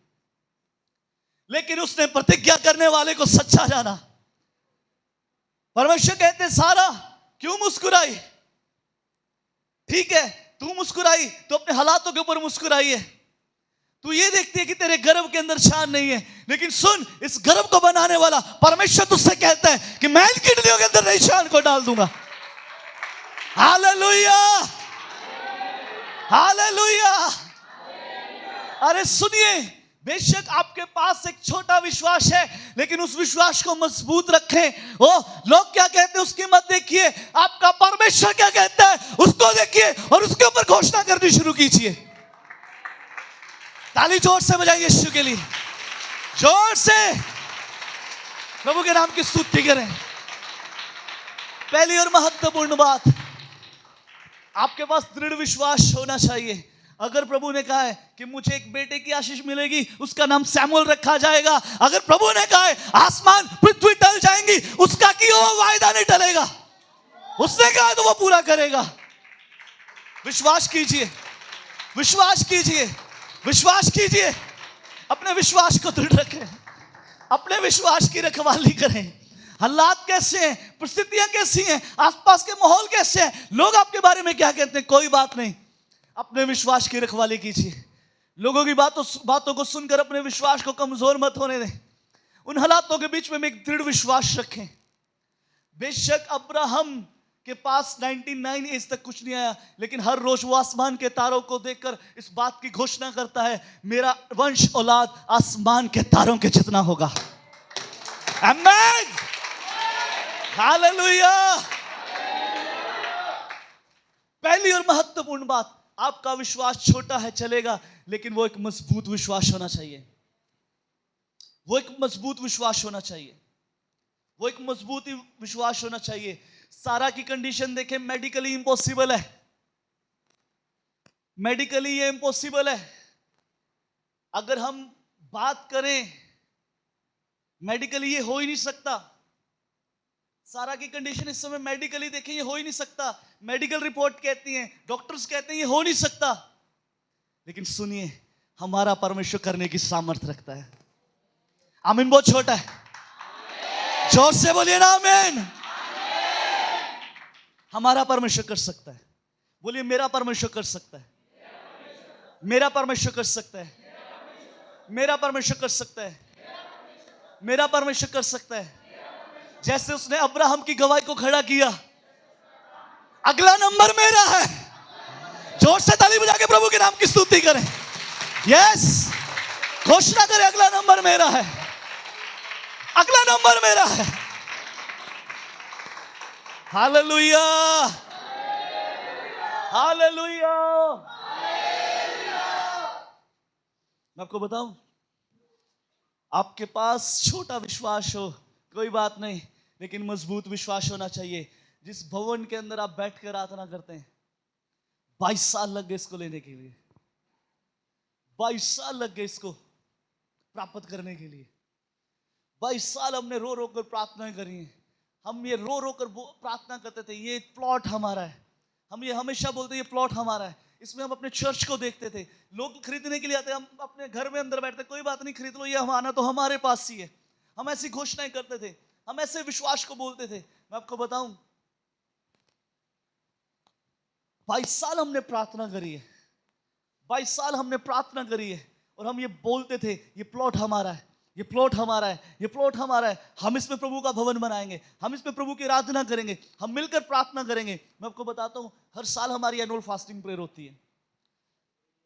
लेकिन उसने प्रतिज्ञा करने वाले को सच्चा जाना। परमेश्वर कहते हैं सारा क्यों मुस्कुराई? ठीक है, तू मुस्कुराई तो अपने हालातों के ऊपर मुस्कुराई है। तू ये देखती है कि तेरे गर्भ के अंदर शान नहीं है, लेकिन सुन, इस गर्भ को बनाने वाला परमेश्वर तुझसे कहता है कि मैं इन किडनियों के अंदर नई शान को डाल दूंगा। Hallelujah, hallelujah. अरे सुनिए, बेशक आपके पास एक छोटा विश्वास है, लेकिन उस विश्वास को मजबूत रखें। ओ लोग क्या कहते हैं उसकी मत देखिए, आपका परमेश्वर क्या कहता है उसको देखिए और उसके ऊपर घोषणा करनी शुरू कीजिए। ताली जोर से बजाइए यीशु के लिए, जोर से प्रभु के नाम की स्तुति करें। पहली और महत्वपूर्ण बात, आपके पास दृढ़ विश्वास होना चाहिए। अगर प्रभु ने कहा है कि मुझे एक बेटे की आशीष मिलेगी, उसका नाम सैमुअल रखा जाएगा, अगर प्रभु ने कहा है आसमान पृथ्वी टल जाएंगी, उसका किया हुआ वायदा नहीं टलेगा। उसने कहा तो वो पूरा करेगा। विश्वास कीजिए, विश्वास कीजिए, विश्वास कीजिए। अपने विश्वास को दृढ़ रखें, अपने विश्वास की रखवाली करें। हालात कैसे हैं, परिस्थितियां कैसी हैं, आसपास के माहौल कैसे हैं, लोग आपके बारे में क्या कहते हैं, कोई बात नहीं, अपने विश्वास की रखवाली कीजिए। लोगों की बातों को सुनकर अपने विश्वास को कमजोर मत होने दें। उन हालातों के बीच में एक दृढ़ विश्वास रखें। बेशक अब्राहम के पास 99 एज तक कुछ नहीं आया, लेकिन हर रोज वो आसमान के तारों को देखकर इस बात की घोषणा करता है, मेरा वंश औलाद आसमान के तारों के जितना होगा। आमीन, हालेलुया। पहली और महत्वपूर्ण बात, आपका विश्वास छोटा है चलेगा, लेकिन वो एक मजबूत विश्वास होना चाहिए। वो एक मजबूत विश्वास होना चाहिए, वो एक मजबूत विश्वास होना चाहिए। सारा की कंडीशन देखें, मेडिकली इम्पॉसिबल है, मेडिकली ये इम्पॉसिबल है। अगर हम बात करें, मेडिकली ये हो ही नहीं सकता। सारा की कंडीशन इस समय मेडिकली देखें, ये हो ही नहीं सकता। मेडिकल रिपोर्ट कहती है, डॉक्टर्स कहते हैं ये हो नहीं सकता। लेकिन सुनिए, हमारा परमेश्वर करने की सामर्थ्य रखता है। आमीन, बहुत छोटा है, जोर से बोलिए ना आमीन। हमारा परमेश्वर कर सकता है। बोलिए, मेरा परमेश्वर कर सकता है, मेरा परमेश्वर कर सकता है, मेरा परमेश्वर कर सकता है, मेरा परमेश्वर कर सकता है। जैसे उसने अब्राहम की गवाही को खड़ा किया, अगला नंबर मेरा है। जोर से ताली बजा के प्रभु के नाम की स्तुति करें। यस, घोषणा करें, अगला नंबर मेरा है, अगला नंबर मेरा है। Hallelujah, hallelujah. मैं आपको बताऊं, आपके पास छोटा विश्वास हो कोई बात नहीं, लेकिन मजबूत विश्वास होना चाहिए। जिस भवन के अंदर आप बैठकर प्रार्थना करते हैं, 22 साल लग गए इसको लेने के लिए, 22 साल लग गए इसको प्राप्त करने के लिए। 22 साल हमने रो रो कर प्रार्थना करी है। हम ये रो रो कर प्रार्थना करते थे, ये प्लॉट हमारा है। हम ये हमेशा बोलते ये प्लॉट हमारा है। इसमें हम अपने चर्च को देखते थे, लोग खरीदने के लिए आते, हम अपने घर में अंदर बैठते, कोई बात नहीं खरीद लो, ये हमारा तो हमारे पास ही है। हम ऐसी घोषणाएं करते थे, हम ऐसे विश्वास को बोलते थे। मैं आपको बताऊं, 22 साल हमने प्रार्थना करी है, 22 साल हमने प्रार्थना करी है, और हम ये बोलते थे ये प्लॉट हमारा है, ये प्लॉट हमारा है, ये प्लॉट हमारा है। हम इसमें प्रभु का भवन बनाएंगे, हम इसमें प्रभु की आराधना करेंगे, हम मिलकर प्रार्थना करेंगे। मैं आपको बताता हूं, हर साल हमारी एनुअल फास्टिंग प्रेयर होती है।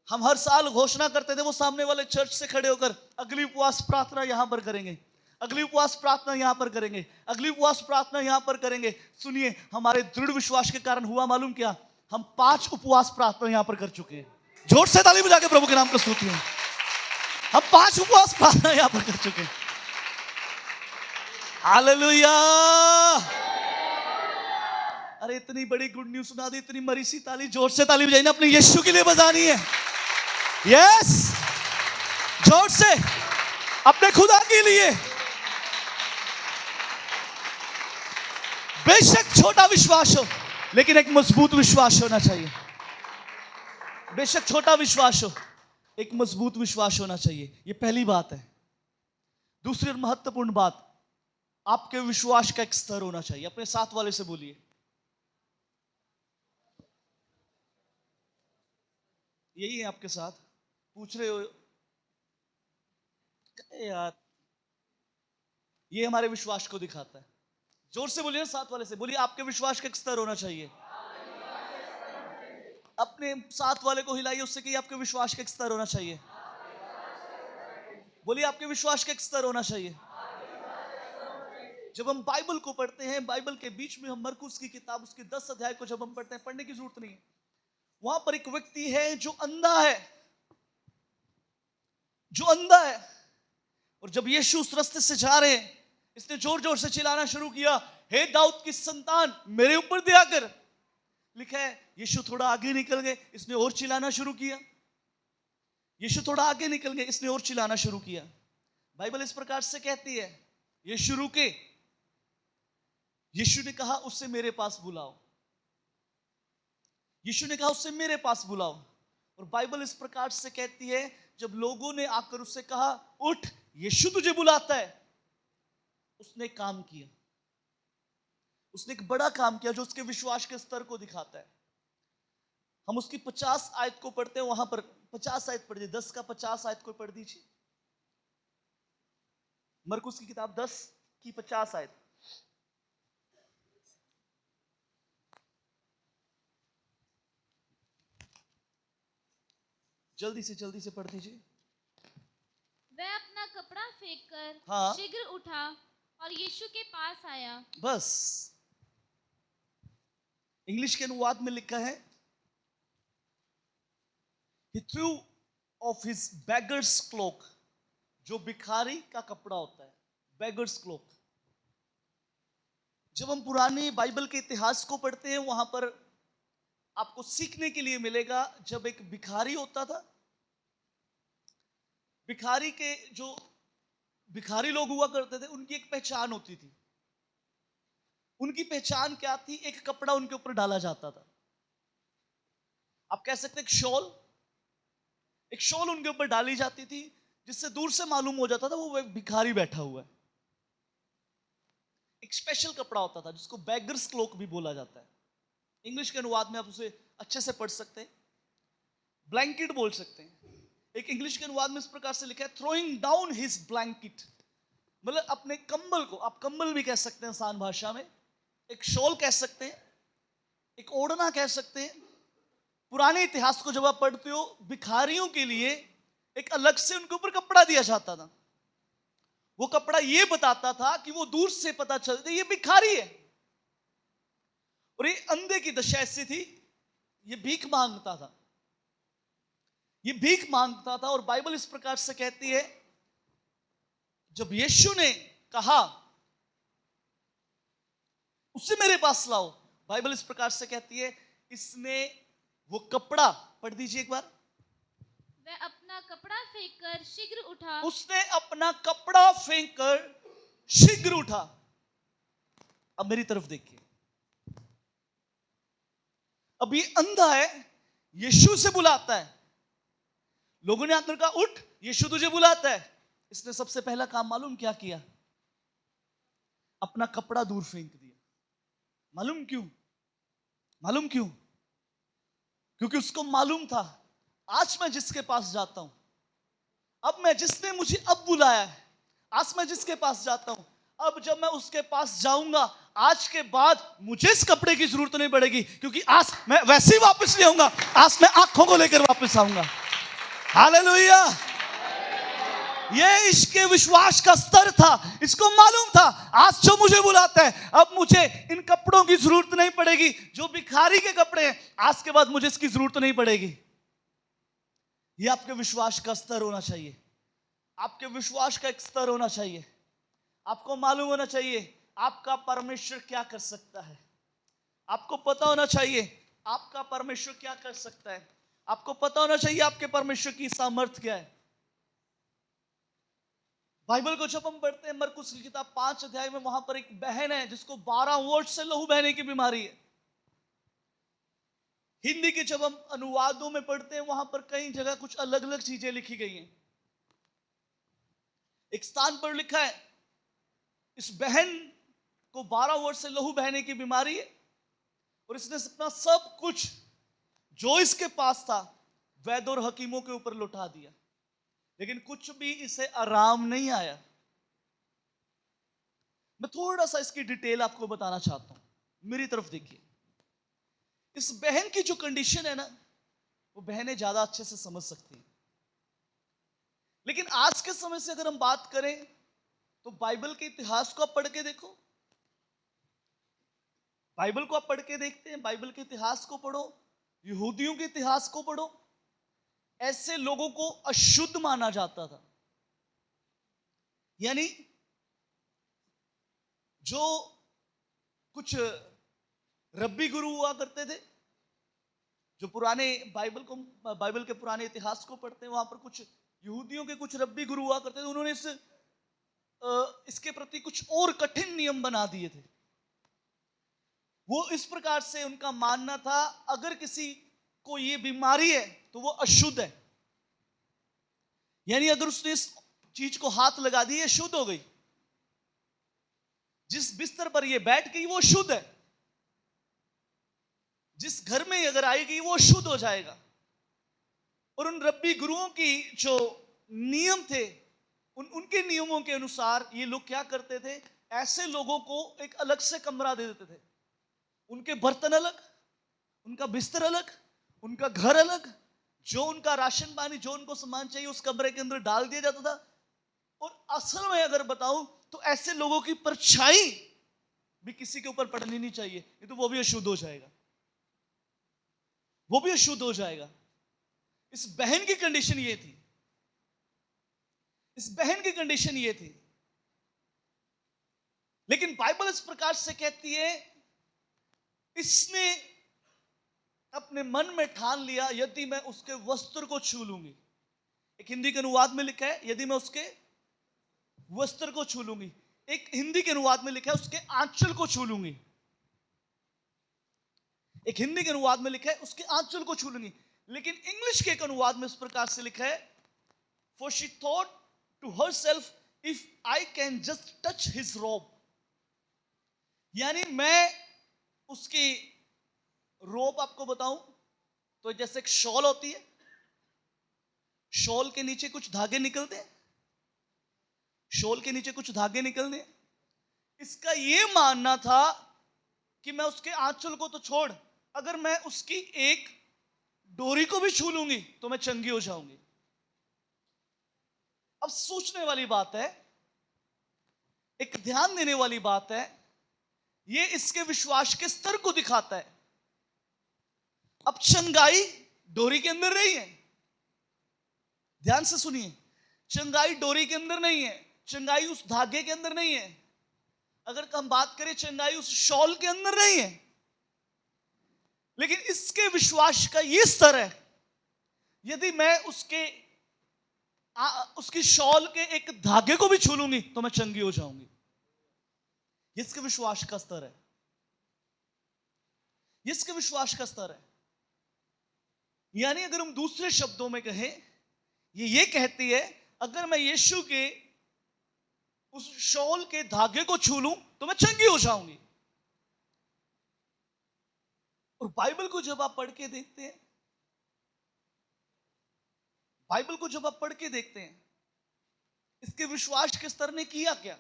हम हर साल घोषणा करते थे, वो सामने वाले चर्च से खड़े होकर, अगली उपवास प्रार्थना यहां पर करेंगे, अगली उपवास प्रार्थना यहां पर करेंगे, अगली उपवास प्रार्थना यहां पर करेंगे। सुनिए, हमारे दृढ़ विश्वास के कारण हुआ मालूम क्या? हम 5 उपवास प्रार्थना यहां पर कर चुके हैं। जोर से ताली बजा के प्रभु के नाम को स्तुति है। हम 5 उपवास प्रार्थना यहां पर कर चुके हैं। हालेलुया। अरे इतनी बड़ी गुड न्यूज सुना दी, इतनी मरी सी ताली, जोर से ताली बजाई ना, अपने यीशु के लिए बजानी है। यस, जोर से अपने खुदा के लिए। बेशक छोटा विश्वास हो, लेकिन एक मजबूत विश्वास होना चाहिए। बेशक छोटा विश्वास हो, एक मजबूत विश्वास होना चाहिए। ये पहली बात है। दूसरी और महत्वपूर्ण बात, आपके विश्वास का एक स्तर होना चाहिए। अपने साथ वाले से बोलिए, यही है आपके साथ। पूछ रहे हो यार, ये हमारे विश्वास को दिखाता है। जोर से बोलिए ना, साथ वाले से बोलिए, आपके विश्वास का एक स्तर होना चाहिए। अपने साथ वाले को हिलाइए, उससे कहिए आपके विश्वास का एक स्तर होना चाहिए। बोलिए, आपके विश्वास का एक स्तर होना चाहिए। जब हम बाइबल को पढ़ते हैं, बाइबल के बीच में हम मरकुस की किताब उसके 10 अध्याय को जब हम पढ़ते हैं, पढ़ने की जरूरत नहीं है। वहां पर एक व्यक्ति है जो अंधा है, जो अंधा है। और जब यीशु उस रास्ते से जा रहे हैं, इसने जोर जोर से चिल्लाना शुरू किया, हे दाऊद की संतान, मेरे ऊपर दया कर। लिखा है यीशु थोड़ा आगे निकल गए, इसने और चिल्लाना शुरू किया। यीशु थोड़ा आगे निकल गए, इसने और चिल्लाना शुरू किया। बाइबल इस प्रकार से कहती है, यीशु रुके। यीशु ने कहा उससे मेरे पास बुलाओ। यीशु ने कहा उससे मेरे पास बुलाओ। और बाइबल इस प्रकार से कहती है, जब लोगों ने आकर उससे कहा उठ, यीशु तुझे बुलाता है, उसने काम किया। उसने एक बड़ा काम किया जो उसके विश्वास के स्तर को दिखाता है। हम उसकी 50 आयत को पढ़ते हैं, वहां पर 50 आयत पढ़ दीजिए, 10 का 50 आयत को पढ़ दीजिए। मरकुस की किताब 10 की 50 आयत। जल्दी से पढ़ दीजिए। वह अपना कपड़ा फेंककर हाँ। शीघ्र उठा और यीशु के पास आया। बस। इंग्लिश के अनुवाद में लिखा है, He threw off his beggar's cloak, जो भिखारी का कपड़ा होता है, beggar's cloak। जब हम पुरानी बाइबल के इतिहास को पढ़ते हैं, वहां पर आपको सीखने के लिए मिलेगा, जब एक भिखारी होता था, भिखारी के जो भिखारी लोग हुआ करते थे, उनकी एक पहचान होती थी। उनकी पहचान क्या थी? एक कपड़ा उनके ऊपर डाला जाता था। आप कह सकते हैं एक शॉल उनके ऊपर डाली जाती थी, जिससे दूर से मालूम हो जाता था वो एक भिखारी बैठा हुआ है। एक स्पेशल कपड़ा होता था जिसको बैगर्स क्लोक भी बोला जाता है। इंग्लिश के अनुवाद में आप उसे अच्छे से पढ़ सकते हैं, ब्लैंकेट बोल सकते हैं। एक इंग्लिश के अनुवाद में इस प्रकार से लिखा है, थ्रोइंग डाउन हिज ब्लैंकेट, मतलब अपने कंबल को, आप कंबल भी कह सकते हैं आसान भाषा में, एक शॉल कह सकते हैं, एक ओढ़ना कह सकते हैं। पुराने इतिहास को जब आप पढ़ते हो, भिखारियों के लिए एक अलग से उनके ऊपर कपड़ा दिया जाता था। वो कपड़ा ये बताता था कि वो दूर से पता चलता ये भिखारी है। और ये अंधे की दशा ऐसी थी, ये भीख मांगता था, ये भीख मांगता था। और बाइबल इस प्रकार से कहती है, जब यीशु ने कहा उससे मेरे पास लाओ, बाइबल इस प्रकार से कहती है, इसने वो कपड़ा, पढ़ दीजिए एक बार। वह अपना कपड़ा फेंककर शीघ्र उठा। उसने अपना कपड़ा फेंककर शीघ्र उठा। अब मेरी तरफ देखिए, अब ये अंधा है, यीशु से बुलाता है। लोगों ने आकर कहा उठ, यीशु तुझे बुलाता है। इसने सबसे पहला काम मालूम क्या किया? अपना कपड़ा दूर फेंक दिया। मालूम क्यों? मालूम क्यों? क्योंकि उसको मालूम था, आज मैं जिसके पास जाता हूं, अब मैं जिसने मुझे अब बुलाया है, आज मैं जिसके पास जाता हूं, अब जब मैं उसके पास जाऊंगा, आज के बाद मुझे इस कपड़े की जरूरत नहीं पड़ेगी, क्योंकि आज मैं वैसे ही वापस नहीं आऊंगा, आज मैं आंखों को लेकर वापस आऊंगा। हालेलुया। ये इसके विश्वास का स्तर था। इसको मालूम था, आज जो मुझे बुलाता है, अब मुझे इन कपड़ों की जरूरत नहीं पड़ेगी। जो भिखारी के कपड़े हैं, आज के बाद मुझे इसकी जरूरत नहीं पड़ेगी। ये आपके विश्वास का स्तर होना चाहिए। आपके विश्वास का एक स्तर होना चाहिए। आपको मालूम होना चाहिए आपका परमेश्वर क्या कर सकता है। आपको पता होना चाहिए आपका परमेश्वर क्या कर सकता है। आपको पता होना चाहिए आपके परमेश्वर की सामर्थ्य क्या है। बाइबल को जब हम पढ़ते हैं, मरकुस की किताब 5 अध्याय में, वहां पर एक बहन है जिसको 12 वर्ष से लहू बहने की बीमारी है। हिंदी के जब हम अनुवादों में पढ़ते हैं, वहां पर कई जगह कुछ अलग अलग चीजें लिखी गई हैं। एक स्थान पर लिखा है इस बहन को 12 वर्ष से लहू बहने की बीमारी है और इसने अपना सब कुछ जो इसके पास था वैद्य और हकीमों के ऊपर लुटा दिया, लेकिन कुछ भी इसे आराम नहीं आया। मैं थोड़ा सा इसकी डिटेल आपको बताना चाहता हूं, मेरी तरफ देखिए। इस बहन की जो कंडीशन है ना, वो बहनें ज्यादा अच्छे से समझ सकती हैं, लेकिन आज के समय से अगर हम बात करें तो बाइबल के इतिहास को आप पढ़ के देखो, बाइबल को आप पढ़ के देखते हैं, बाइबल के इतिहास को पढ़ो, यहूदियों के इतिहास को पढ़ो, ऐसे लोगों को अशुद्ध माना जाता था। यानी जो कुछ रब्बी गुरु हुआ करते थे, जो पुराने बाइबल के पुराने इतिहास को पढ़ते हैं, वहां पर कुछ यहूदियों के कुछ रब्बी गुरु हुआ करते थे। उन्होंने इसके प्रति कुछ और कठिन नियम बना दिए थे। वो इस प्रकार से उनका मानना था, अगर किसी को ये बीमारी है तो वो अशुद्ध है, यानी अगर उसने इस चीज को हाथ लगा दी, ये शुद्ध हो गई। जिस बिस्तर पर ये बैठ गई वो शुद्ध है, जिस घर में अगर आएगी वो शुद्ध हो जाएगा। और उन रब्बी गुरुओं की जो नियम थे, उनके नियमों के अनुसार ये लोग क्या करते थे, ऐसे लोगों को एक अलग से कमरा दे देते थे। उनके बर्तन अलग, उनका बिस्तर अलग, उनका घर अलग, जो उनका राशन पानी, जो उनको सामान चाहिए उस कमरे के अंदर डाल दिया जाता था। और असल में अगर बताऊं तो ऐसे लोगों की परछाई भी किसी के ऊपर पड़नी नहीं चाहिए, नहीं तो वो भी अशुद्ध हो जाएगा, वो भी अशुद्ध हो जाएगा। इस बहन की कंडीशन ये थी, इस बहन की कंडीशन ये थी। लेकिन बाइबल इस प्रकार से कहती है, इसने अपने मन में ठान लिया, यदि मैं उसके वस्त्र को छू लूंगी। एक हिंदी के अनुवाद में लिखा है, यदि मैं उसके वस्त्र को छू लूंगी। एक हिंदी के अनुवाद में लिखा है, उसके आंचल को छू लूंगी। एक हिंदी के अनुवाद में लिखा है, उसके आंचल को छू लूंगी। लेकिन इंग्लिश के एक अनुवाद में इस प्रकार से लिखा है, for she thought to herself, if I can just touch his robe. यानी मैं उसकी रोब आपको बताऊं तो जैसे एक शॉल होती है, शॉल के नीचे कुछ धागे निकलते हैं, शॉल के नीचे कुछ धागे निकलते हैं। इसका यह मानना था कि मैं उसके आंचल को तो छोड़, अगर मैं उसकी एक डोरी को भी छू लूंगी तो मैं चंगी हो जाऊंगी। अब सोचने वाली बात है, एक ध्यान देने वाली बात है, यह इसके विश्वास के स्तर को दिखाता है। अब चंगाई डोरी के अंदर नहीं है, ध्यान से सुनिए, चंगाई डोरी के अंदर नहीं है, चंगाई उस धागे के अंदर नहीं है, अगर हम बात करें चंगाई उस शॉल के अंदर नहीं है। लेकिन इसके विश्वास का यह स्तर है, यदि मैं उसकी शॉल के एक धागे को भी छू लूंगी तो मैं चंगी हो जाऊंगी। इसके विश्वास का स्तर है, इसके विश्वास का स्तर है। यानी अगर हम दूसरे शब्दों में कहें, ये कहती है, अगर मैं यीशु के उस शॉल के धागे को छू लूं तो मैं चंगी हो जाऊंगी। और बाइबल को जब आप पढ़ के देखते हैं, बाइबल को जब आप पढ़ के देखते हैं, इसके विश्वास के स्तर ने किया क्या,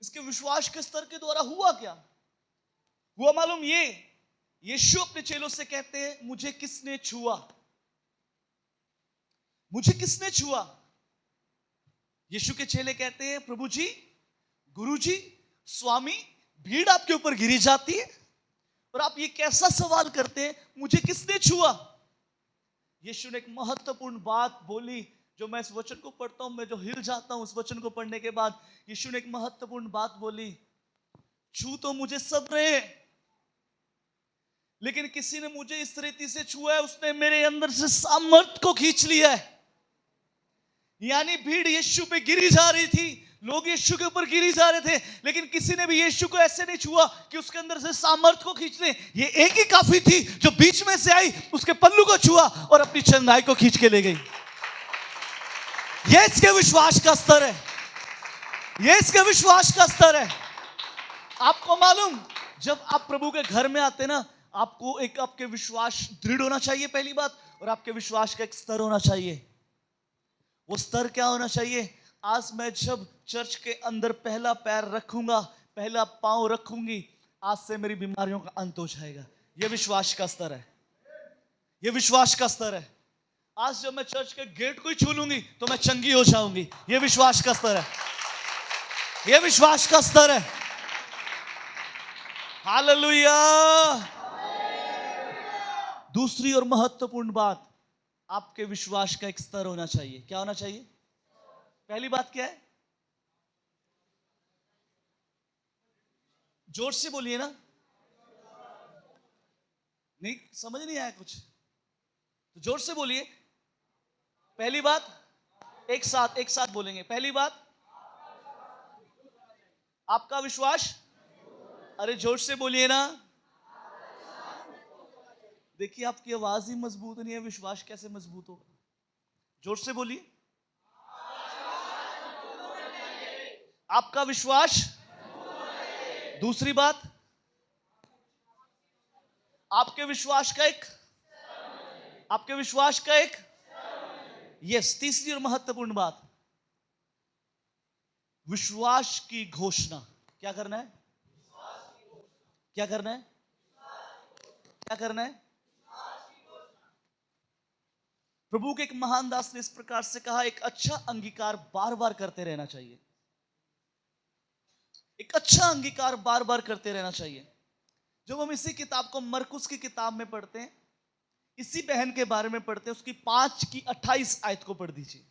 इसके विश्वास के स्तर के द्वारा हुआ क्या हुआ मालूम? यीशु अपने चेलों से कहते हैं, मुझे किसने छुआ, मुझे किसने छुआ। यीशु के चेले कहते हैं, प्रभु जी, गुरु जी, स्वामी, भीड़ आपके ऊपर गिरी जाती है और आप ये कैसा सवाल करते हैं, मुझे किसने छुआ। यीशु ने एक महत्वपूर्ण बात बोली, जो मैं इस वचन को पढ़ता हूं, मैं जो हिल जाता हूं इस वचन को पढ़ने के बाद। यीशु ने एक महत्वपूर्ण बात बोली, छू तो मुझे सब रहे हैं, लेकिन किसी ने मुझे इस रीति से छुआ है, उसने मेरे अंदर से सामर्थ को खींच लिया है। यानी भीड़ यीशु पे गिरी जा रही थी, लोग यीशु के ऊपर गिरी जा रहे थे, लेकिन किसी ने भी यीशु को ऐसे नहीं छुआ कि उसके अंदर से सामर्थ को खींच ले। ये एक ही काफी थी जो बीच में से आई, उसके पल्लू को छुआ और अपनी चंगाई को खींच के ले गई। यह इसके विश्वास का स्तर है, ये इसके विश्वास का स्तर है। आपको मालूम, जब आप प्रभु के घर में आते ना, आपको एक आपके विश्वास दृढ़ होना चाहिए पहली बात, और आपके विश्वास का एक स्तर होना चाहिए। वो स्तर क्या होना चाहिए? आज मैं जब चर्च के अंदर पहला पैर रखूंगा, पहला पांव रखूंगी, आज से मेरी बीमारियों का अंत हो जाएगा। ये विश्वास का स्तर है। ये विश्वास का स्तर है। आज जब मैं चर्च के गेट को ही छू लूंगी तो मैं चंगी हो जाऊंगी। ये विश्वास का स्तर है। ये विश्वास का स्तर है। हालेलुया। दूसरी और महत्वपूर्ण बात, आपके विश्वास का एक स्तर होना चाहिए। क्या होना चाहिए? पहली बात क्या है? जोर से बोलिए ना, नहीं समझ नहीं आया कुछ तो जोर से बोलिए। पहली बात, एक साथ बोलेंगे। पहली बात, आपका विश्वास, अरे जोर से बोलिए ना। देखिए आपकी आवाज ही मजबूत नहीं है, विश्वास कैसे मजबूत होगा? जोर से बोलिए। आपका विश्वास। दूसरी बात, आपके विश्वास का एक यस। तीसरी और महत्वपूर्ण बात, विश्वास की घोषणा। क्या करना है? क्या करना है? क्या करना है? प्रभु के एक महान दास ने इस प्रकार से कहा, एक अच्छा अंगीकार बार बार करते रहना चाहिए। एक अच्छा अंगीकार बार बार करते रहना चाहिए। जब हम इसी किताब को मरकुस की किताब में पढ़ते हैं, इसी बहन के बारे में पढ़ते हैं, उसकी 5:28 आयत को पढ़ दीजिए।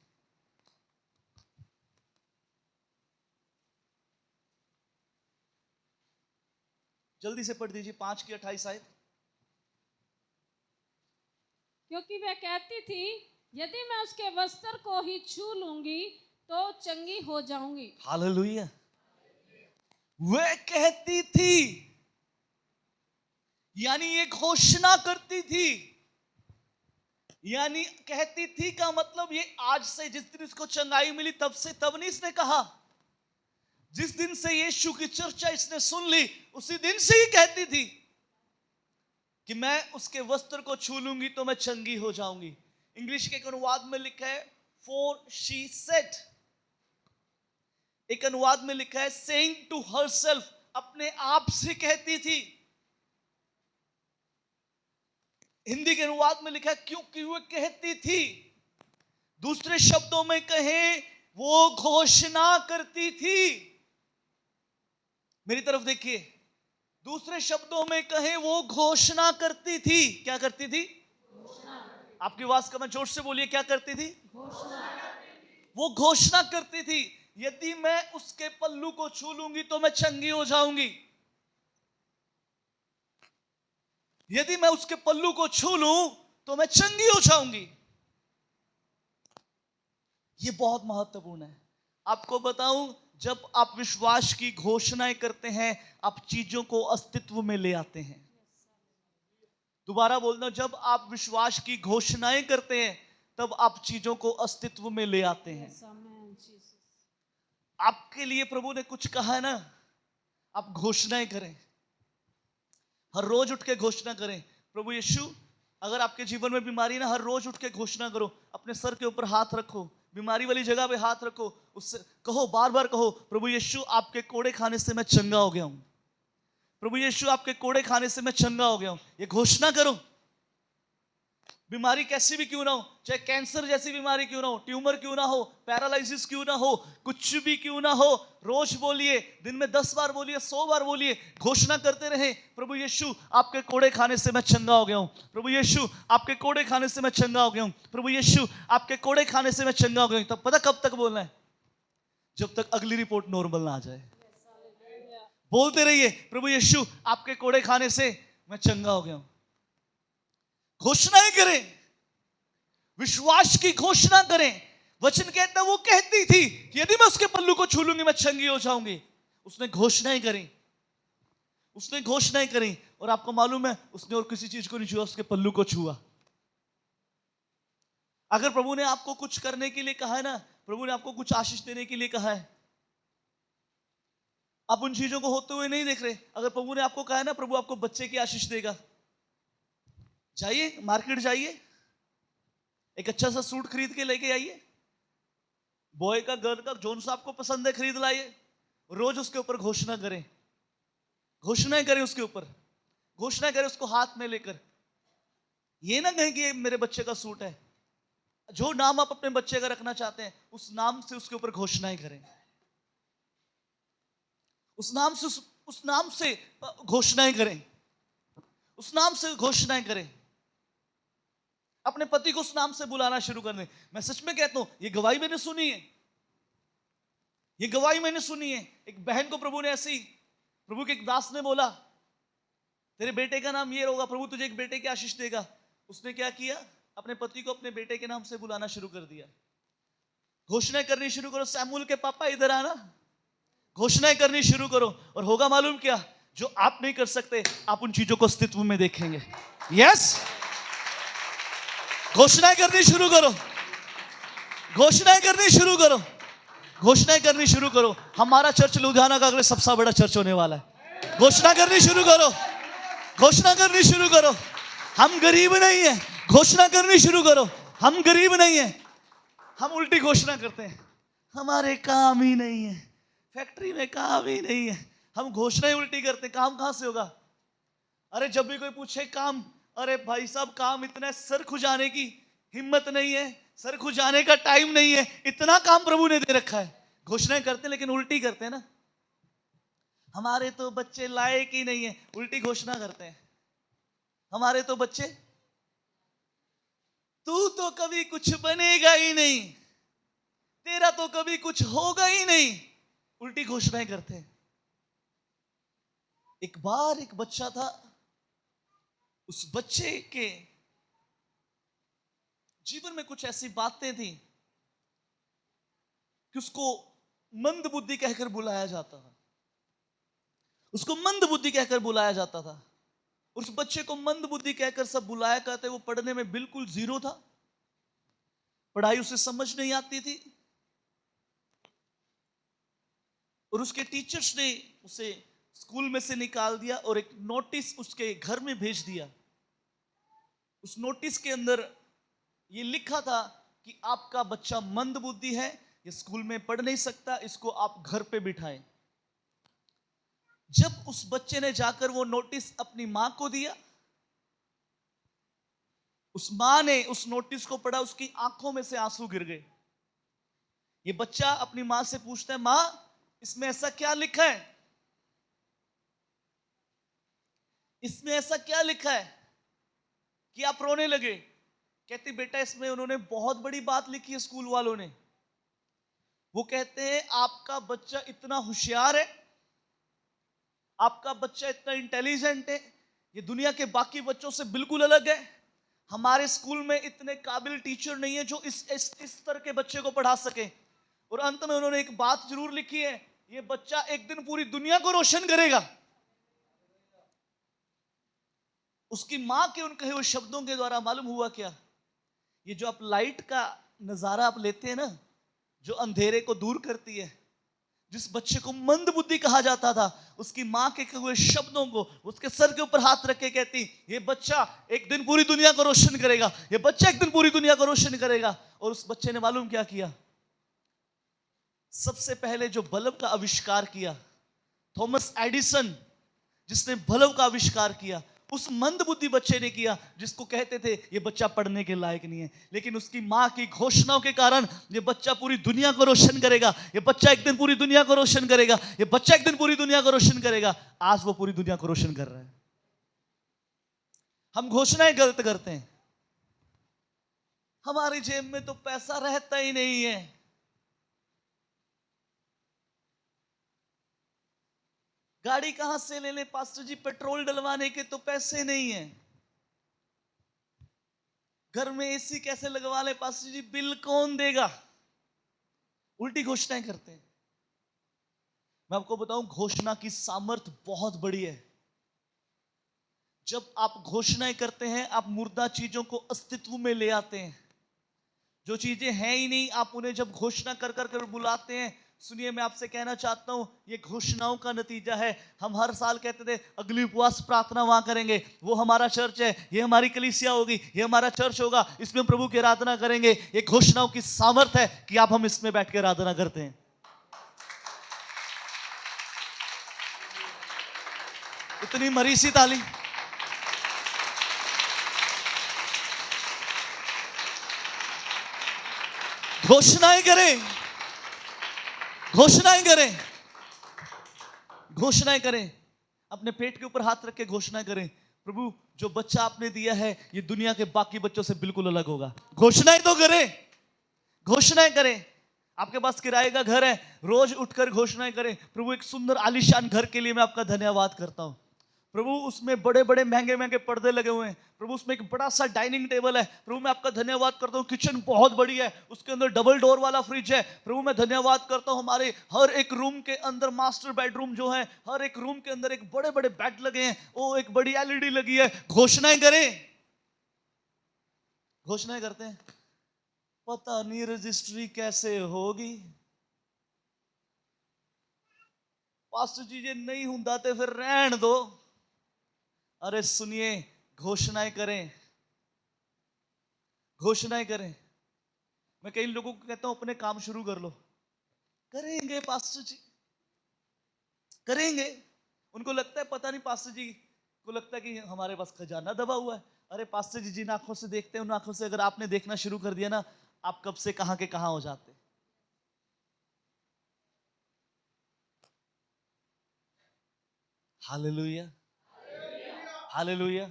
जल्दी से पढ़ दीजिए 5:28 आयत। क्योंकि वह कहती थी, यदि मैं उसके वस्त्र को ही छू लूंगी तो चंगी हो जाऊंगी। हालेलुया। वह कहती थी, यानी ये घोषणा करती थी। यानी कहती थी का मतलब ये आज से, जिस दिन इसको चंगाई मिली तब से, तब नहीं इसने कहा। जिस दिन से यीशु की चर्चा इसने सुन ली, उसी दिन से ही कहती थी कि मैं उसके वस्त्र को छू लूंगी तो मैं चंगी हो जाऊंगी। इंग्लिश के एक अनुवाद में लिखा है फॉर शी सेड। एक अनुवाद में लिखा है सेइंग टू हरसेल्फ, अपने आप से कहती थी। हिंदी के अनुवाद में लिखा है क्योंकि वह कहती थी। दूसरे शब्दों में कहें, वो घोषणा करती थी। मेरी तरफ देखिए, दूसरे शब्दों में कहें, वो घोषणा करती थी। क्या करती थी? आपकी आवाज का मैं जोर से बोलिए, क्या करती थी? वो घोषणा करती थी, यदि मैं उसके पल्लू को छू लूंगी तो मैं चंगी हो जाऊंगी। यदि मैं उसके पल्लू को छू लूं तो मैं चंगी हो जाऊंगी। यह बहुत महत्वपूर्ण है। आपको बताऊं, जब आप विश्वास की घोषणाएं करते हैं, आप चीजों को अस्तित्व में ले आते हैं। दोबारा बोलना, जब आप विश्वास की घोषणाएं करते हैं, तब आप चीजों को अस्तित्व में ले आते हैं। आपके लिए प्रभु ने कुछ कहा है ना, आप घोषणाएं करें। हर रोज उठ के घोषणा करें, प्रभु यीशु, अगर आपके जीवन में बीमारी ना, हर रोज उठ के घोषणा करो। अपने सर के ऊपर हाथ रखो, बीमारी वाली जगह पे हाथ रखो, उससे कहो, बार बार कहो, प्रभु यीशु आपके कोड़े खाने से मैं चंगा हो गया हूं। प्रभु यीशु आपके कोड़े खाने से मैं चंगा हो गया हूं। ये घोषणा करो। बीमारी कैसी भी क्यों ना हो, चाहे कैंसर जैसी बीमारी क्यों ना हो, ट्यूमर क्यों ना हो, पैरालिसिस क्यों ना हो, कुछ भी क्यों ना हो, रोज बोलिए, दिन में 10 बार बोलिए, 100 बार बोलिए, घोषणा करते रहे, प्रभु यीशु आपके कोड़े खाने से मैं चंगा हो गया हूं। प्रभु यीशु आपके कोड़े खाने से मैं चंगा हो गया हूं। प्रभु यीशु आपके कोड़े खाने से मैं चंगा हो गया हूं। तब पता कब तक बोलना है? जब तक अगली रिपोर्ट नॉर्मल ना आ जाए। बोलते रहिए, प्रभु यीशु आपके कोड़े खाने से मैं चंगा हो गया हूं। घोषणाएं करें, विश्वास की घोषणा करें। वचन कहता है, वो कहती थी कि यदि मैं उसके पल्लू को छू लूंगी मैं चंगी हो जाऊंगी। उसने घोषणाएं करी, उसने घोषणाएं करी, और आपको मालूम है, उसने और किसी चीज को नहीं छुआ, उसके पल्लू को छुआ। अगर प्रभु ने आपको कुछ करने के लिए कहा है ना, प्रभु ने आपको कुछ आशीष देने के लिए कहा है, आप उन चीजों को होते हुए नहीं देख रहे। अगर प्रभु ने आपको कहा है ना, प्रभु आपको बच्चे की आशीष देगा, जाइए मार्केट जाइए, एक अच्छा सा सूट खरीद के लेके आइए, बॉय का गर्ल का जोन सा आपको पसंद है खरीद लाइए, रोज उसके ऊपर घोषणा करें, घोषणाएं करें उसके ऊपर, घोषणा करें उसको हाथ में लेकर। ये ना कहें कि ये मेरे बच्चे का सूट है। जो नाम आप अपने बच्चे का रखना चाहते हैं उस नाम से उसके ऊपर घोषणाएं करें, उस नाम से घोषणाएं करें, उस नाम से घोषणाएं करें। अपने पति को उस नाम से बुलाना शुरू कर दें। मैं सच में कहता हूं, ये गवाही मैंने सुनी है, ये गवाही मैंने सुनी है। एक बहन को प्रभु ने ऐसे ही, प्रभु के एक दास ने बोला तेरे बेटे का नाम ये होगा, प्रभु तुझे एक बेटे की आशीष देगा। उसने क्या किया, अपने पति को अपने बेटे के नाम से बुलाना शुरू कर दिया। घोषणाएं करनी शुरू करो, सैमुअल के पापा इधर आना, घोषणाएं करनी शुरू करो। और होगा मालूम क्या, जो आप नहीं कर सकते आप उन चीजों को अस्तित्व में देखेंगे। यस, घोषणाएं करनी शुरू करो, घोषणाएं करनी शुरू करो, घोषणाएं करनी शुरू करो। हमारा चर्च लुधियाना का अगले सबसे बड़ा चर्च होने वाला है। घोषणा करनी शुरू करो, घोषणा करनी शुरू करो। हम गरीब नहीं है, घोषणा करनी शुरू करो। हम गरीब नहीं है, हम उल्टी घोषणा करते हैं, हमारे काम ही नहीं है, फैक्ट्री में काम ही नहीं है। हम घोषणाएं उल्टी करते हैं। काम कहां से होगा? अरे जब भी कोई पूछे काम, अरे भाई साहब काम इतना है, सर खुजाने की हिम्मत नहीं है, सर खुजाने का टाइम नहीं है, इतना काम प्रभु ने दे रखा है। घोषणाएं करते हैं लेकिन उल्टी करते हैं ना। हमारे तो बच्चे लायक ही नहीं है, उल्टी घोषणा करते हैं। हमारे तो बच्चे, तू तो कभी कुछ बनेगा ही नहीं, तेरा तो कभी कुछ होगा ही नहीं, उल्टी घोषणाएं करते हैं। एक बार एक बच्चा था, उस बच्चे के जीवन में कुछ ऐसी बातें थी कि उसको मंद बुद्धि कहकर बुलाया जाता था, उसको मंद बुद्धि कहकर बुलाया जाता था। उस बच्चे को मंद बुद्धि कहकर सब बुलाया करते। वो पढ़ने में बिल्कुल जीरो था, पढ़ाई उसे समझ नहीं आती थी, और उसके टीचर्स ने उसे स्कूल में से निकाल दिया और एक नोटिस उसके घर में भेज दिया। उस नोटिस के अंदर ये लिखा था कि आपका बच्चा मंद बुद्धि है, ये स्कूल में पढ़ नहीं सकता, इसको आप घर पे बिठाएं। जब उस बच्चे ने जाकर वो नोटिस अपनी मां को दिया, उस मां ने उस नोटिस को पढ़ा, उसकी आंखों में से आंसू गिर गए। ये बच्चा अपनी मां से पूछता है, मां इसमें ऐसा क्या लिखा है, इसमें ऐसा क्या लिखा है कि आप रोने लगे? कहती बेटा इसमें उन्होंने बहुत बड़ी बात लिखी है स्कूल वालों ने। वो कहते हैं आपका बच्चा इतना होशियार है, आपका बच्चा इतना इंटेलिजेंट है, ये दुनिया के बाकी बच्चों से बिल्कुल अलग है। हमारे स्कूल में इतने काबिल टीचर नहीं है जो इस तरह के बच्चे को पढ़ा सके। और अंत में उन्होंने एक बात जरूर लिखी है, ये बच्चा एक दिन पूरी दुनिया को रोशन करेगा। उसकी मां के उन कहे हुए शब्दों के द्वारा मालूम हुआ क्या, ये जो आप लाइट का नजारा आप लेते हैं ना, जो अंधेरे को दूर करती है, जिस बच्चे को मंद बुद्धि कहा जाता था, उसकी मां के कहे हुए शब्दों को उसके सर के ऊपर हाथ रख के कहती, ये बच्चा एक दिन पूरी दुनिया को रोशन करेगा, ये बच्चा एक दिन पूरी दुनिया को रोशन करेगा। और उस बच्चे ने मालूम क्या किया, सबसे पहले जो बल्ब का आविष्कार किया, थॉमस एडिसन जिसने बल्ब का आविष्कार किया, उस मंद बुद्धि बच्चे ने किया, जिसको कहते थे ये बच्चा पढ़ने के लायक नहीं है। लेकिन उसकी मां की घोषणाओं के कारण ये बच्चा पूरी दुनिया को रोशन करेगा, ये बच्चा एक दिन पूरी दुनिया को रोशन करेगा, ये बच्चा एक दिन पूरी दुनिया को रोशन करेगा। आज वो पूरी दुनिया को रोशन कर रहा है। हम घोषणाएं गलत करते हैं। हमारी जेब में तो पैसा रहता ही नहीं है, गाड़ी कहां से ले ले पास्टर जी, पेट्रोल डलवाने के तो पैसे नहीं है, घर में एसी कैसे लगवा ले पास्टर जी, बिल कौन देगा। उल्टी घोषणाएं करते हैं। मैं आपको बताऊं, घोषणा की सामर्थ्य बहुत बड़ी है। जब आप घोषणाएं करते हैं, आप मुर्दा चीजों को अस्तित्व में ले आते हैं। जो चीजें हैं ही नहीं, आप उन्हें जब घोषणा कर कर बुलाते हैं सुनिए, मैं आपसे कहना चाहता हूं, ये घोषणाओं का नतीजा है। हम हर साल कहते थे अगली उपवास प्रार्थना वहां करेंगे, वो हमारा चर्च है, ये हमारी कलीसिया होगी, ये हमारा चर्च होगा, इसमें प्रभु की आराधना करेंगे। ये घोषणाओं की सामर्थ है कि आप हम इसमें बैठ के आराधना करते हैं। इतनी मरी सी ताली। घोषणाएं करें, घोषणाएं करें, घोषणाएं करें। अपने पेट के ऊपर हाथ रख के घोषणा करें, प्रभु जो बच्चा आपने दिया है ये दुनिया के बाकी बच्चों से बिल्कुल अलग होगा। घोषणाएं तो करें, घोषणाएं करें। आपके पास किराए का घर है, रोज उठकर घोषणाएं करें, प्रभु एक सुंदर आलीशान घर के लिए मैं आपका धन्यवाद करता हूं। प्रभु उसमें बड़े बड़े महंगे महंगे पर्दे लगे हुए हैं, प्रभु उसमें एक बड़ा सा डाइनिंग टेबल है, प्रभु मैं आपका धन्यवाद करता हूँ। किचन बहुत बड़ी है, उसके अंदर डबल डोर वाला फ्रिज है, प्रभु मैं धन्यवाद करता हूँ। हमारे हर एक रूम के अंदर, मास्टर बेडरूम जो है, हर एक रूम के अंदर एक बड़े बड़े बेड लगे हैं, वो एक बड़ी एलईडी लगी है। घोषणाएं करें, घोषणाएं करते हैं। पता नहीं रजिस्ट्री कैसे होगी, पास्टर जी ये नहीं हुंदा तो फिर रहन दो। अरे सुनिए, घोषणाएं करें, घोषणाएं करें। मैं कई लोगों को कहता हूं अपने काम शुरू कर लो, करेंगे पास्टर जी, करेंगे। उनको लगता है पता नहीं, पास्टर जी को लगता है कि हमारे पास खजाना दबा हुआ है। अरे पास्टर जी जिन आंखों से देखते हैं उन आंखों से अगर आपने देखना शुरू कर दिया ना, आप कब से कहां के कहां हो जाते। Hallelujah, hallelujah.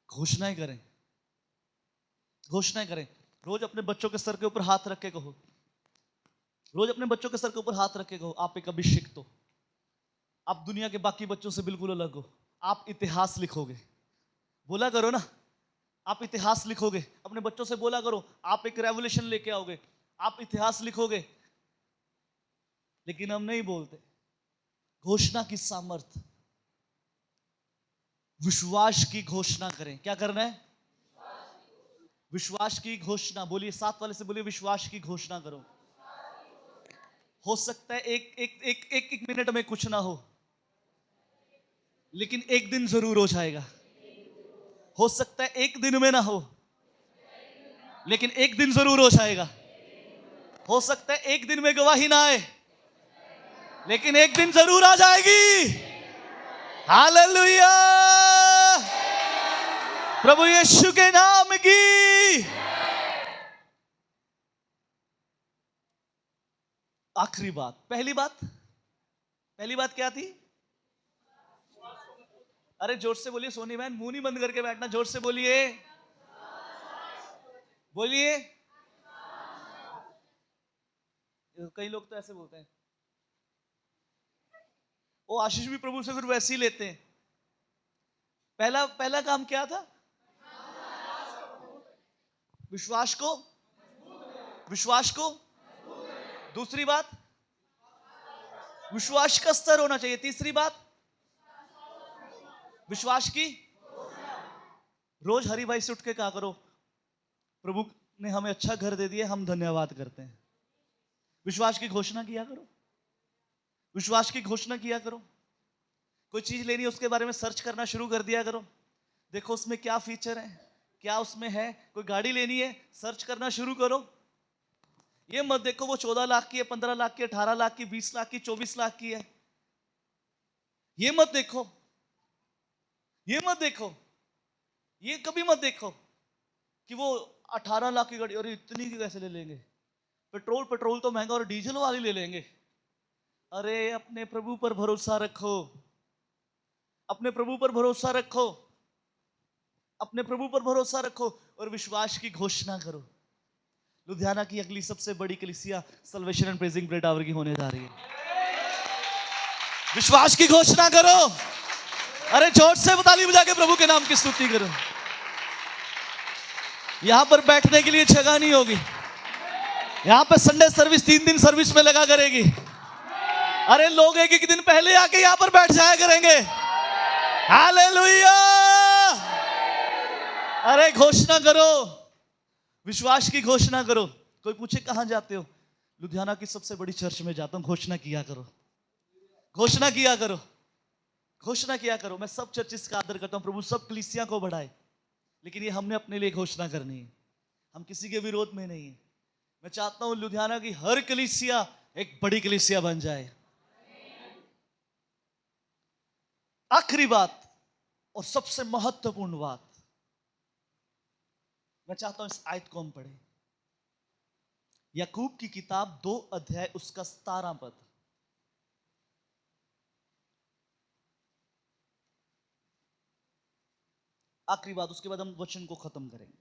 घोषणाएं करें, घोषणाएं करें। रोज अपने बच्चों के सर के ऊपर हाथ रख के कहो, रोज अपने बच्चों के सर के ऊपर हाथ रख के कहो, आप एक अभिषिक्त हो, आप दुनिया के बाकी बच्चों से बिल्कुल अलग हो, आप इतिहास लिखोगे। बोला करो ना, आप इतिहास लिखोगे। अपने बच्चों से बोला करो, आप एक रेवोल्यूशन लेके आओगे, आप इतिहास लिखोगे। लेकिन हम नहीं बोलते। घोषणा की सामर्थ, विश्वास की घोषणा करें। क्या करना है? विश्वास की घोषणा। बोलिए, साथ वाले से बोलिए, विश्वास की घोषणा करो। हो सकता है एक मिनट में कुछ ना हो, लेकिन एक दिन जरूर हो जाएगा। हो सकता है एक दिन में ना हो, लेकिन एक दिन जरूर हो जाएगा। हो सकता है एक दिन में गवाही ना आए, लेकिन एक दिन जरूर आ जाएगी। हालेलुया, प्रभु यीशु के नाम की। आखिरी बात, पहली बात क्या थी? अरे जोर से बोलिए सोनी बहन, मुंह नहीं बंद करके बैठना, जोर से बोलिए, बोलिए। कई लोग तो ऐसे बोलते हैं, वो आशीष भी प्रभु से फिर वैसे ही लेते हैं। पहला काम क्या था? विश्वास को। दूसरी बात, विश्वास का स्तर होना चाहिए। तीसरी बात, विश्वास की। रोज हरि भाई से उठ के कहा करो, प्रभु ने हमें अच्छा घर दे दिया, हम धन्यवाद करते हैं। विश्वास की घोषणा किया करो, विश्वास की घोषणा किया करो। कोई चीज लेनी है उसके बारे में सर्च करना शुरू कर दिया करो, देखो उसमें क्या फीचर है, क्या उसमें है। कोई गाड़ी लेनी है, सर्च करना शुरू करो। ये मत देखो वो 14 लाख की है, 15 लाख की, 18 लाख की, 20 लाख की, 24 लाख की है। ये मत देखो, ये कभी मत देखो कि वो 18 लाख की गाड़ी, अरे इतनी की कैसे ले लेंगे, पेट्रोल तो महंगा और डीजल वाली ले लेंगे। अरे अपने प्रभु पर भरोसा रखो, अपने प्रभु पर भरोसा रखो, अपने प्रभु पर भरोसा रखो और विश्वास की घोषणा करो। लुधियाना की अगली सबसे बड़ी कलीसिया salvation and praising bread hour की होने जा रही है। विश्वास की घोषणा करो। अरे जोर से ताली बजा के प्रभु के नाम की स्तुति करो। यहां पर बैठने के लिए जगह नहीं होगी, यहां पर संडे सर्विस 3 दिन सर्विस में लगा करेगी। अरे लोग एक दिन पहले आके यहां पर बैठ जाया करेंगे। हालेलुया। अरे घोषणा करो, विश्वास की घोषणा करो। कोई पूछे कहां जाते हो, लुधियाना की सबसे बड़ी चर्च में जाता हूं। घोषणा किया करो, घोषणा किया करो, घोषणा किया करो। मैं सब चर्चिस का आदर करता हूं, प्रभु सब कलीसिया को बढ़ाए, लेकिन ये हमने अपने लिए घोषणा करनी है। हम किसी के विरोध में नहीं है। मैं चाहता हूं लुधियाना की हर कलीसिया एक बड़ी कलीसिया बन जाए। आखिरी बात और सबसे महत्वपूर्ण बात, मैं चाहता हूं इस आयत को हम पढ़ें। याकूब की किताब 2 अध्याय उसका 17 पद। आखिरी बात, उसके बाद हम वचन को खत्म करेंगे।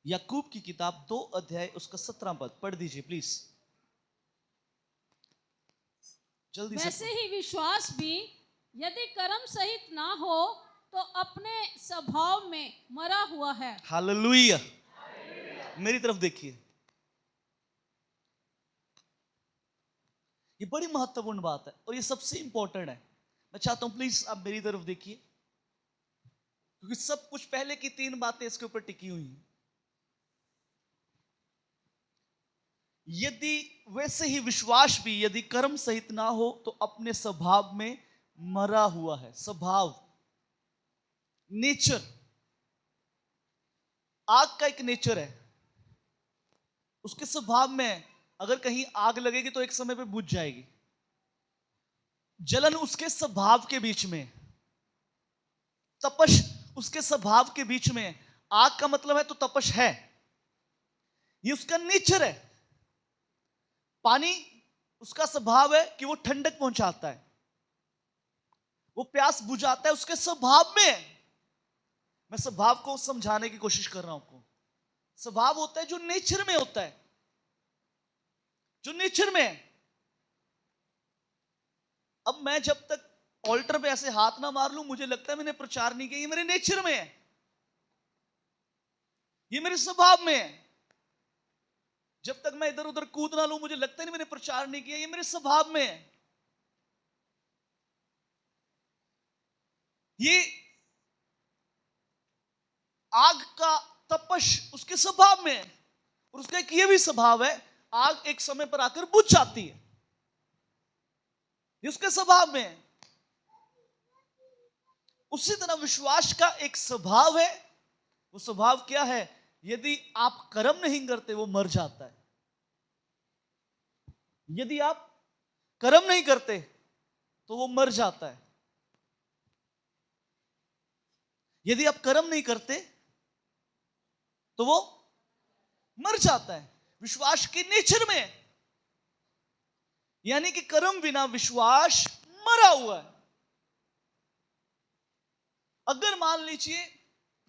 याकूब की किताब 2 अध्याय उसका 17 पद पढ़ दीजिए प्लीज, जल्दी से। वैसे ही विश्वास भी यदि कर्म सहित ना हो तो अपने स्वभाव में मरा हुआ है। हालेलुया। मेरी तरफ देखिए, ये बड़ी महत्वपूर्ण बात है और ये सबसे इंपॉर्टेंट है। मैं चाहता हूं प्लीज आप मेरी तरफ देखिए, क्योंकि सब कुछ पहले की 3 बातें इसके ऊपर टिकी हुई हैं। यदि वैसे ही विश्वास भी यदि कर्म सहित ना हो तो अपने स्वभाव में मरा हुआ है। स्वभाव, नेचर, आग का एक नेचर है, उसके स्वभाव में अगर कहीं आग लगेगी तो एक समय पे बुझ जाएगी। जलन उसके स्वभाव के बीच में, तपश उसके स्वभाव के बीच में। आग का मतलब है तो तपश है, ये उसका नेचर है। पानी उसका स्वभाव है कि वो ठंडक पहुंचाता है, वो प्यास बुझाता है, उसके स्वभाव में। मैं स्वभाव को समझाने की कोशिश कर रहा हूं आपको। स्वभाव होता है जो नेचर में होता है, जो नेचर में है। अब मैं जब तक ऑल्टर पे ऐसे हाथ ना मार लूं, मुझे लगता है मैंने प्रचार नहीं किया, ये मेरे नेचर में है, ये मेरे स्वभाव में है। जब तक मैं इधर उधर कूद ना लूं, मुझे लगता नहीं मैंने प्रचार नहीं किया, ये मेरे स्वभाव में है। ये आग का तपश उसके स्वभाव में है, और उसका एक ये भी स्वभाव है, आग एक समय पर आकर बुझ जाती है, ये उसके स्वभाव में है। उसी तरह विश्वास का एक स्वभाव है। वो स्वभाव क्या है? यदि आप कर्म नहीं करते वो मर जाता है। यदि आप कर्म नहीं करते तो वो मर जाता है। यदि आप कर्म नहीं करते तो वो मर जाता है। विश्वास के नेचर में है, यानी कि कर्म बिना विश्वास मरा हुआ है। अगर मान लीजिए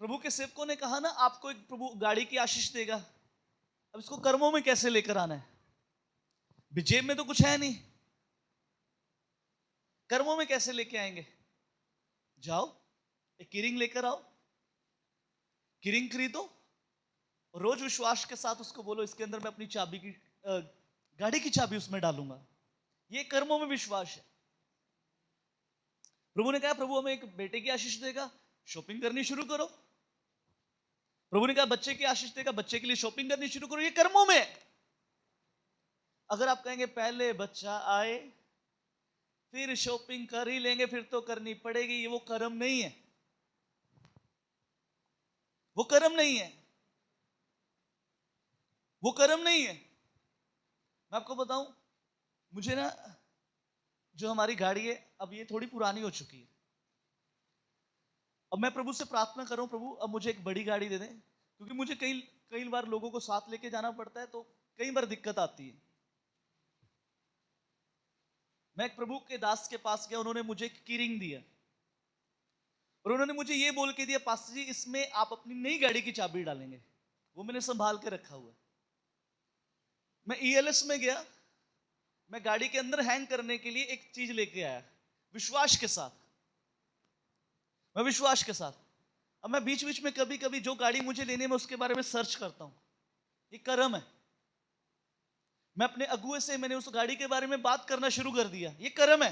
प्रभु के सेवकों ने कहा ना, आपको एक प्रभु गाड़ी की आशीष देगा, अब इसको कर्मों में कैसे लेकर आना है? जेब में तो कुछ है नहीं, कर्मों में कैसे लेके आएंगे? जाओ एक किरिंग लेकर आओ, किरिंग खरीदो, रोज विश्वास के साथ उसको बोलो इसके अंदर मैं अपनी चाबी की गाड़ी की चाबी उसमें डालूंगा। ये कर्मों में विश्वास है। प्रभु ने कहा प्रभु हमें एक बेटे की आशीष देगा, शॉपिंग करनी शुरू करो। प्रभु ने कहा बच्चे की आशीष देगा, बच्चे के लिए शॉपिंग करनी शुरू करो। ये कर्मों में है। अगर आप कहेंगे पहले बच्चा आए फिर शॉपिंग कर ही लेंगे, फिर तो करनी पड़ेगी, ये वो कर्म नहीं है, वो कर्म नहीं है, वो कर्म नहीं है। मैं आपको बताऊं, मुझे ना जो हमारी गाड़ी है अब ये थोड़ी पुरानी हो चुकी है। अब मैं प्रभु से प्रार्थना कर रहा हूं, प्रभु अब मुझे एक बड़ी गाड़ी दे दें, क्योंकि मुझे कई कई बार लोगों को साथ लेके जाना पड़ता है, तो कई बार दिक्कत आती है। मैं एक प्रभु के दास के पास गया, उन्होंने मुझे एक कीरिंग दिया और उन्होंने मुझे ये बोल के दिया पास्टर जी इसमें आप अपनी नई गाड़ी की चाबी डालेंगे। वो मैंने संभाल के रखा हुआ है। मैं ईएलएस में गया, मैं गाड़ी के अंदर हैंग करने के लिए एक चीज लेके आया, विश्वास के साथ। मैं विश्वास के साथ, अब मैं बीच बीच में कभी कभी जो गाड़ी मुझे लेने में उसके बारे में सर्च करता हूं। ये कर्म है। मैं अपने अगुए से मैंने उस गाड़ी के बारे में बात करना शुरू कर दिया, ये कर्म है।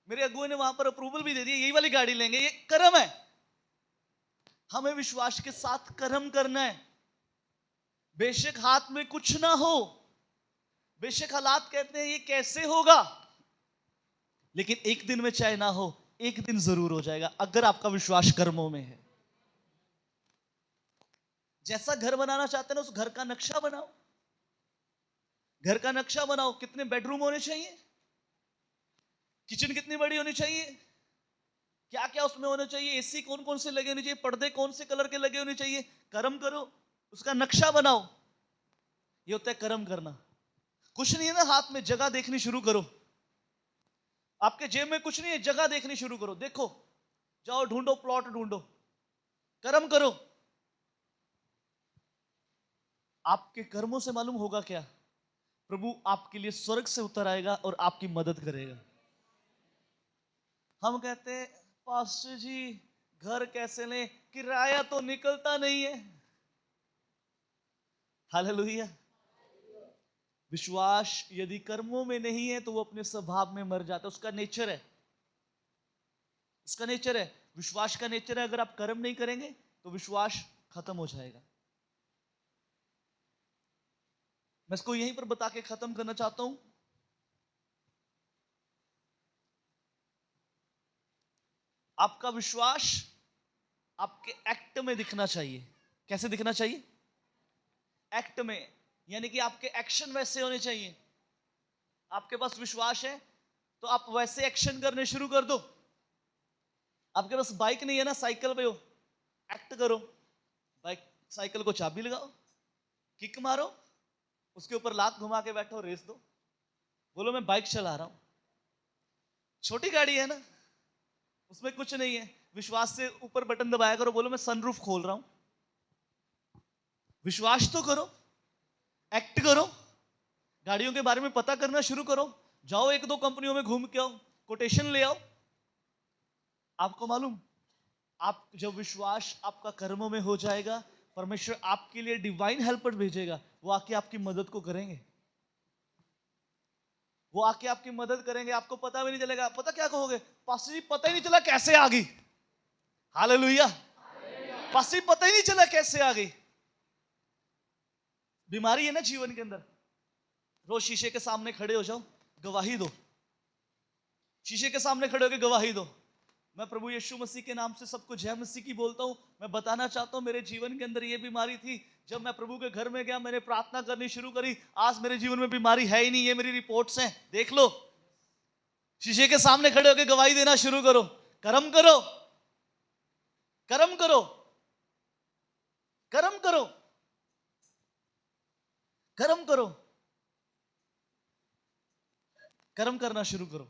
मेरे अगुए ने वहां पर अप्रूवल भी दे दिया, यही वाली गाड़ी लेंगे, ये कर्म है। हमें विश्वास के साथ कर्म करना है। बेशक हाथ में कुछ ना हो, बेशक हालात कहते हैं ये कैसे होगा, लेकिन एक दिन में चाहे ना हो, एक दिन जरूर हो जाएगा अगर आपका विश्वास कर्मों में है। जैसा घर बनाना चाहते हैं ना, उस घर का नक्शा बनाओ। घर का नक्शा बनाओ। कितने बेडरूम होने चाहिए, किचन कितनी बड़ी होनी चाहिए, क्या क्या उसमें होना चाहिए, एसी कौन कौन से लगे होने चाहिए, पर्दे कौन से कलर के लगे होने चाहिए। कर्म करो, उसका नक्शा बनाओ। ये होता है कर्म करना। कुछ नहीं है ना हाथ में, जगह देखनी शुरू करो। आपके जेब में कुछ नहीं है, जगह देखनी शुरू करो। देखो, जाओ ढूंढो, प्लॉट ढूंढो, कर्म करो। आपके कर्मों से मालूम होगा क्या, प्रभु आपके लिए स्वर्ग से उतर आएगा और आपकी मदद करेगा। हम कहते हैं पास्टर जी घर कैसे लें, किराया तो निकलता नहीं है। हालेलुया। विश्वास यदि कर्मों में नहीं है तो वो अपने स्वभाव में मर जाता है। उसका नेचर है, उसका नेचर है। विश्वास का नेचर है, अगर आप कर्म नहीं करेंगे तो विश्वास खत्म हो जाएगा। मैं इसको यहीं पर बता के खत्म करना चाहता हूं। आपका विश्वास आपके एक्ट में दिखना चाहिए। कैसे दिखना चाहिए? एक्ट में, यानी कि आपके एक्शन वैसे होने चाहिए। आपके पास विश्वास है तो आप वैसे एक्शन करने शुरू कर दो। आपके पास बाइक नहीं है ना, साइकिल पे हो, एक्ट करो। बाइक साइकिल को चाबी लगाओ, किक मारो, उसके ऊपर लात घुमा के बैठो, रेस दो, बोलो मैं बाइक चला रहा हूं। छोटी गाड़ी है ना, उसमें कुछ नहीं है, विश्वास से ऊपर बटन दबाया करो, बोलो मैं सनरूफ खोल रहा हूं। विश्वास तो करो, एक्ट करो, गाड़ियों के बारे में पता करना शुरू करो, जाओ एक दो कंपनियों में घूम के आओ, कोटेशन ले आओ। आपको मालूम, आप जब विश्वास आपका कर्मों में हो जाएगा, परमेश्वर आपके लिए डिवाइन हेल्पर भेजेगा। वो आके आपकी मदद को करेंगे, वो आके आपकी मदद करेंगे। आपको पता भी नहीं चलेगा। पता क्या कहोगे, पास्टर जी पता ही नहीं चला कैसे आ गई। हालेलुया। पास्टर जी पता ही नहीं चला कैसे आ गई। बीमारी है ना जीवन के अंदर, रोज शीशे के सामने खड़े हो जाओ, गवाही दो। शीशे के सामने खड़े होकर गवाही दो, मैं प्रभु यीशु मसीह के नाम से सबको जय मसीह की बोलता हूं। मैं बताना चाहता हूं, मेरे जीवन के अंदर ये बीमारी थी। जब मैं प्रभु के घर में गया, मैंने प्रार्थना करनी शुरू करी, आज मेरे जीवन में बीमारी है ही नहीं। ये मेरी रिपोर्ट्स हैं, देख लो। शीशे के सामने खड़े होकर गवाही देना शुरू करो। कर्म करो, कर्म करो, कर्म करो, कर्म करो, कर्म करना शुरू करो,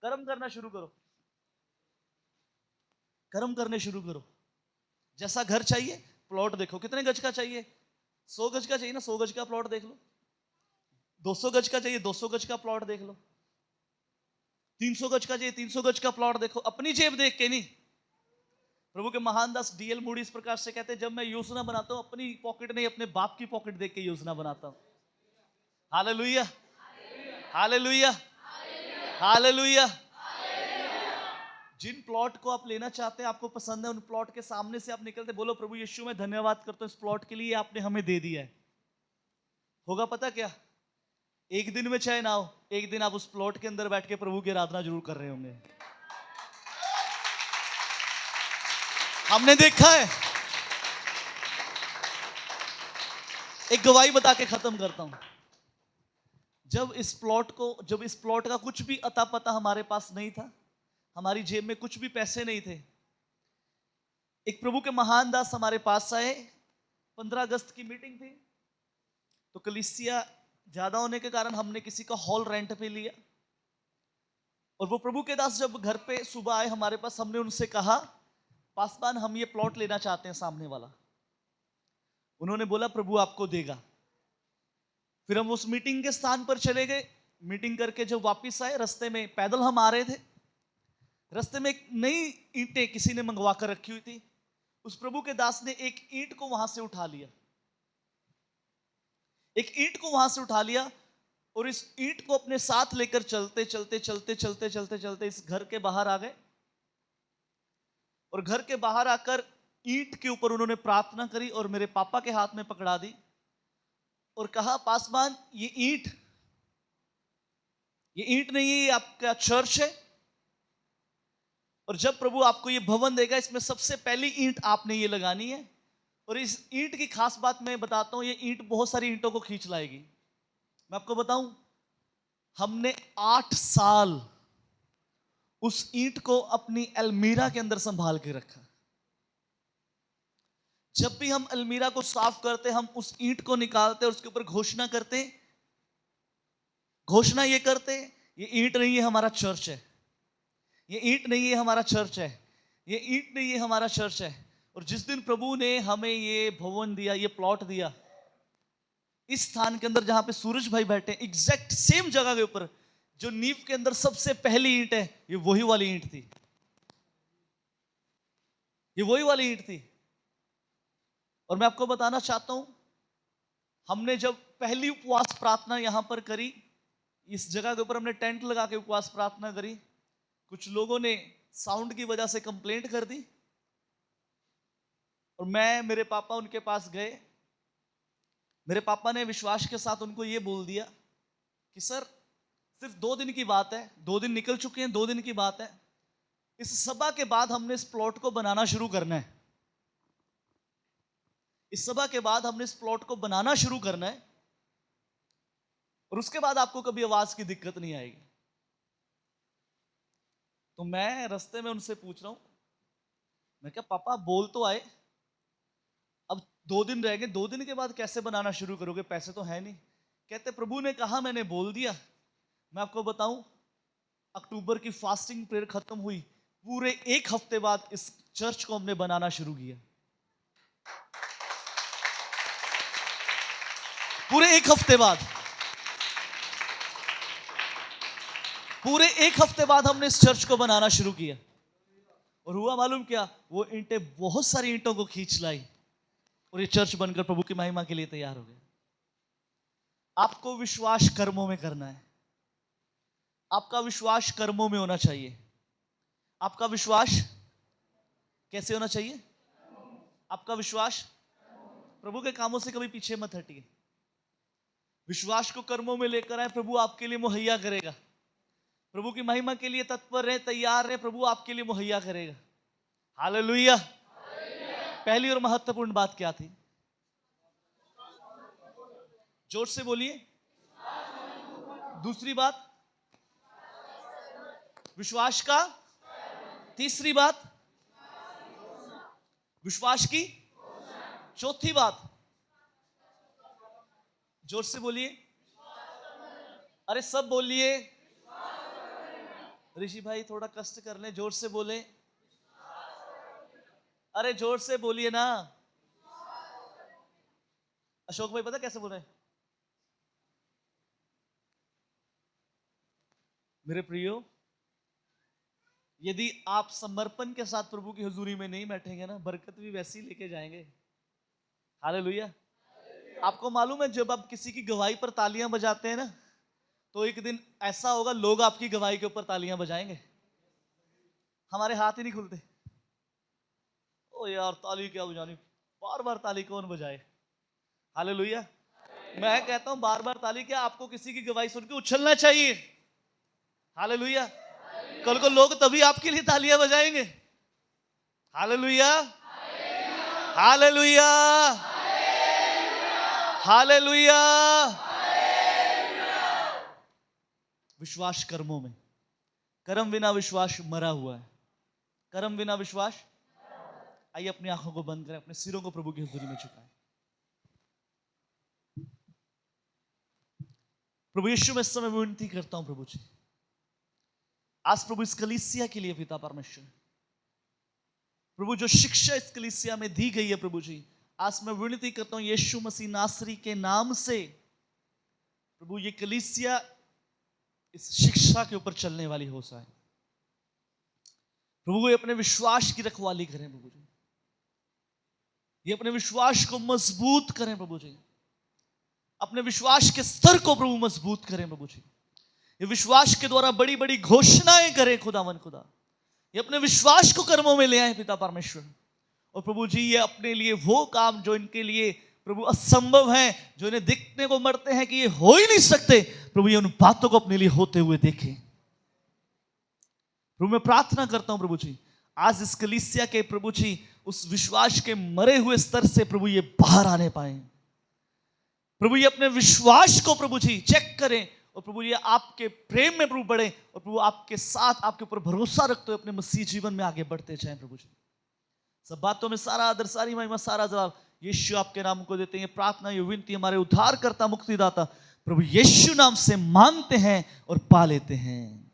कर्म करना शुरू करो, कर्म करने शुरू करो। जैसा घर चाहिए, प्लॉट देखो कितने गज का चाहिए। 100 गज का चाहिए ना, 100 गज का प्लॉट देख लो। 200 गज का चाहिए, 200 गज का प्लॉट देख लो। 300 गज का चाहिए, 300 गज का प्लॉट देखो। अपनी जेब देख के नहीं। प्रभु के महान दास डीएल मूडी इस प्रकार से कहते हैं, जब मैं योजना बनाता हूं, अपनी पॉकेट नहीं, अपने बाप की पॉकेट देख के योजना बनाता हूं। Hallelujah, hallelujah, hallelujah. जिन प्लॉट को आप लेना चाहते हैं, आपको पसंद है, उन प्लॉट के सामने से आप निकलते, बोलो प्रभु यीशु मैं धन्यवाद करता हूं इस प्लॉट के लिए, आपने हमें दे दिया है। होगा पता क्या, एक दिन में चाहे ना हो, एक दिन आप उस प्लॉट के अंदर बैठ के प्रभु की आराधना जरूर कर रहे होंगे। हमने देखा है। एक गवाही बता के खत्म करता हूं। जब इस प्लॉट का कुछ भी अता पता हमारे पास नहीं था, हमारी जेब में कुछ भी पैसे नहीं थे, एक प्रभु के महान दास हमारे पास आए। 15 अगस्त की मीटिंग थी, तो कलीसिया ज्यादा होने के कारण हमने किसी का हॉल रेंट पे लिया। और वो प्रभु के दास जब घर पे सुबह आए हमारे पास, हमने उनसे कहा पासवान हम ये प्लॉट लेना चाहते हैं सामने वाला। उन्होंने बोला प्रभु आपको देगा। फिर हम उस मीटिंग के स्थान पर चले गए। मीटिंग करके जब वापस आए, रास्ते में पैदल हम आ रहे थे, रास्ते में एक नई ईंटें किसी ने मंगवा कर रखी हुई थी। उस प्रभु के दास ने एक ईंट को वहां से उठा लिया, एक ईंट को वहां से उठा लिया, और इस ईंट को अपने साथ लेकर चलते चलते चलते चलते चलते चलते इस घर के बाहर आ गए। और घर के बाहर आकर ईंट के ऊपर उन्होंने प्रार्थना करी और मेरे पापा के हाथ में पकड़ा दी और कहा, पासवान ये ईंट नहीं है, ये आपका चर्च है, और जब प्रभु आपको ये भवन देगा इसमें सबसे पहली ईंट आपने ये लगानी है। और इस ईंट की खास बात मैं बताता हूं, ये ईंट बहुत सारी ईंटों को खींच लाएगी। मैं आपको बताऊं, हमने 8 साल उस ईंट को अपनी अलमीरा के अंदर संभाल के रखा। जब भी हम अलमीरा को साफ करते, हम उस ईंट को निकालते और उसके ऊपर घोषणा करते, घोषणा ये करते, ये ईंट नहीं है, हमारा चर्च है। ये ईंट नहीं है, हमारा चर्च है। ये ईंट नहीं है, हमारा चर्च है। और जिस दिन प्रभु ने हमें ये भवन दिया, ये प्लॉट दिया, इस स्थान के अंदर जहां पे सूरज भाई बैठे, एग्जैक्ट सेम जगह के ऊपर जो नींव के अंदर सबसे पहली ईंट है, ये वही वाली ईंट थी। ये वही वाली ईंट थी। और मैं आपको बताना चाहता हूं, हमने जब पहली उपवास प्रार्थना यहां पर करी, इस जगह के ऊपर हमने टेंट लगा के उपवास प्रार्थना करी, कुछ लोगों ने साउंड की वजह से कंप्लेंट कर दी और मेरे पापा उनके पास गए। मेरे पापा ने विश्वास के साथ उनको ये बोल दिया कि सर, सिर्फ 2 दिन की बात है, 2 दिन निकल चुके हैं, 2 दिन की बात है, इस सभा के बाद हमने इस प्लॉट को बनाना शुरू करना है। इस सभा के बाद हमने इस प्लॉट को बनाना शुरू करना है और उसके बाद आपको कभी आवाज की दिक्कत नहीं आएगी। तो मैं रास्ते में उनसे पूछ रहा हूं, मैं क्या पापा बोल तो आए, अब 2 दिन रह गए, 2 दिन के बाद कैसे बनाना शुरू करोगे, पैसे तो है नहीं। कहते प्रभु ने कहा, मैंने बोल दिया। मैं आपको बताऊं, अक्टूबर की फास्टिंग प्रेयर खत्म हुई, पूरे 1 हफ्ते बाद इस चर्च को हमने बनाना शुरू किया। पूरे 1 हफ्ते बाद, पूरे 1 हफ्ते बाद हमने इस चर्च को बनाना शुरू किया। और हुआ मालूम क्या, वो ईंटें बहुत सारी ईंटों को खींच लाई और ये चर्च बनकर प्रभु की महिमा के लिए तैयार हो गया। आपको विश्वास कर्मों में करना है। आपका विश्वास कर्मों में होना चाहिए। आपका विश्वास कैसे होना चाहिए? आपका विश्वास प्रभु के कामों से कभी पीछे मत हटिए। विश्वास को कर्मों में लेकर आए, प्रभु आपके लिए मुहैया करेगा। प्रभु की महिमा के लिए तत्पर रहे, तैयार रहे, प्रभु आपके लिए मुहैया करेगा। हालेलुया। पहली और महत्वपूर्ण बात क्या थी? जोर से बोलिए। दूसरी बात विश्वास का। तीसरी बात विश्वास की। चौथी बात, जोर से बोलिए, अरे सब बोलिए। ऋषि भाई थोड़ा कष्ट कर लें, जोर से बोले, अरे जोर से बोलिए ना। अशोक भाई पता कैसे बोल रहे हैं? मेरे प्रियो, यदि आप समर्पण के साथ प्रभु की हुजूरी में नहीं बैठेंगे ना, बरकत भी वैसी लेके जाएंगे। हालेलुया। आपको मालूम है, जब आप किसी की गवाही पर तालियां बजाते हैं ना, तो एक दिन ऐसा होगा, लोग आपकी गवाही के ऊपर तालियां बजाएंगे। हमारे हाथ ही नहीं खुलते। ओ यार, ताली क्या बजानी, बार बार ताली कौन बजाए? हालेलुया। मैं कहता हूं बार बार ताली क्या, आपको किसी की गवाही सुन के उछलना चाहिए। हालेलुया। कल को लोग तभी आपके लिए तालियां बजाएंगे। Hallelujah, hallelujah, hallelujah. विश्वास कर्मों में। कर्म बिना विश्वास मरा हुआ है। कर्म बिना विश्वास। आइए अपनी आंखों को बंद करें, अपने सिरों को प्रभु की हुजूरी में झुकाएं। प्रभु यीशु, मैं इस समय विनती करता हूं प्रभु जी, आज प्रभु इस कलीसिया के लिए पिता परमेश्वर, प्रभु जो शिक्षा इस कलीसिया में दी गई है प्रभु जी, आज मैं विनती करता हूं यीशु मसीह नासरी के नाम से, प्रभु ये कलीसिया इस शिक्षा के ऊपर चलने वाली हो जाए। प्रभु ये अपने विश्वास की रखवाली करें प्रभु जी, ये अपने विश्वास को मजबूत करें प्रभु जी, अपने विश्वास के स्तर को प्रभु मजबूत करें प्रभु जी। ये विश्वास के द्वारा बड़ी बड़ी घोषणाएं करें खुदावन खुदा। ये अपने विश्वास को कर्मों में ले आए पिता परमेश्वर, और प्रभु जी ये अपने लिए वो काम जो इनके लिए प्रभु असंभव है, जो इन्हें दिखने को मरते हैं कि ये हो ही नहीं सकते, प्रभु ये उन बातों को अपने लिए होते हुए देखें। प्रभु मैं प्रार्थना करता हूं प्रभु जी, आज इस कलीसिया के प्रभु जी उस विश्वास के मरे हुए स्तर से प्रभु ये बाहर आने पाए। प्रभु ये अपने विश्वास को प्रभु जी चेक करें और प्रभु ये आपके प्रेम में प्रभु बढ़े और प्रभु आपके साथ आपके ऊपर भरोसा रखते हुए अपने मसीह जीवन में आगे बढ़ते जाएं। प्रभु जी सब बातों में सारा आदर, सारी महिमा, सारा जवाब यीशु आपके नाम को देते हैं। ये प्रार्थना, ये विनती हमारे उद्धारकर्ता मुक्तिदाता प्रभु यीशु नाम से मांगते हैं और पा लेते हैं।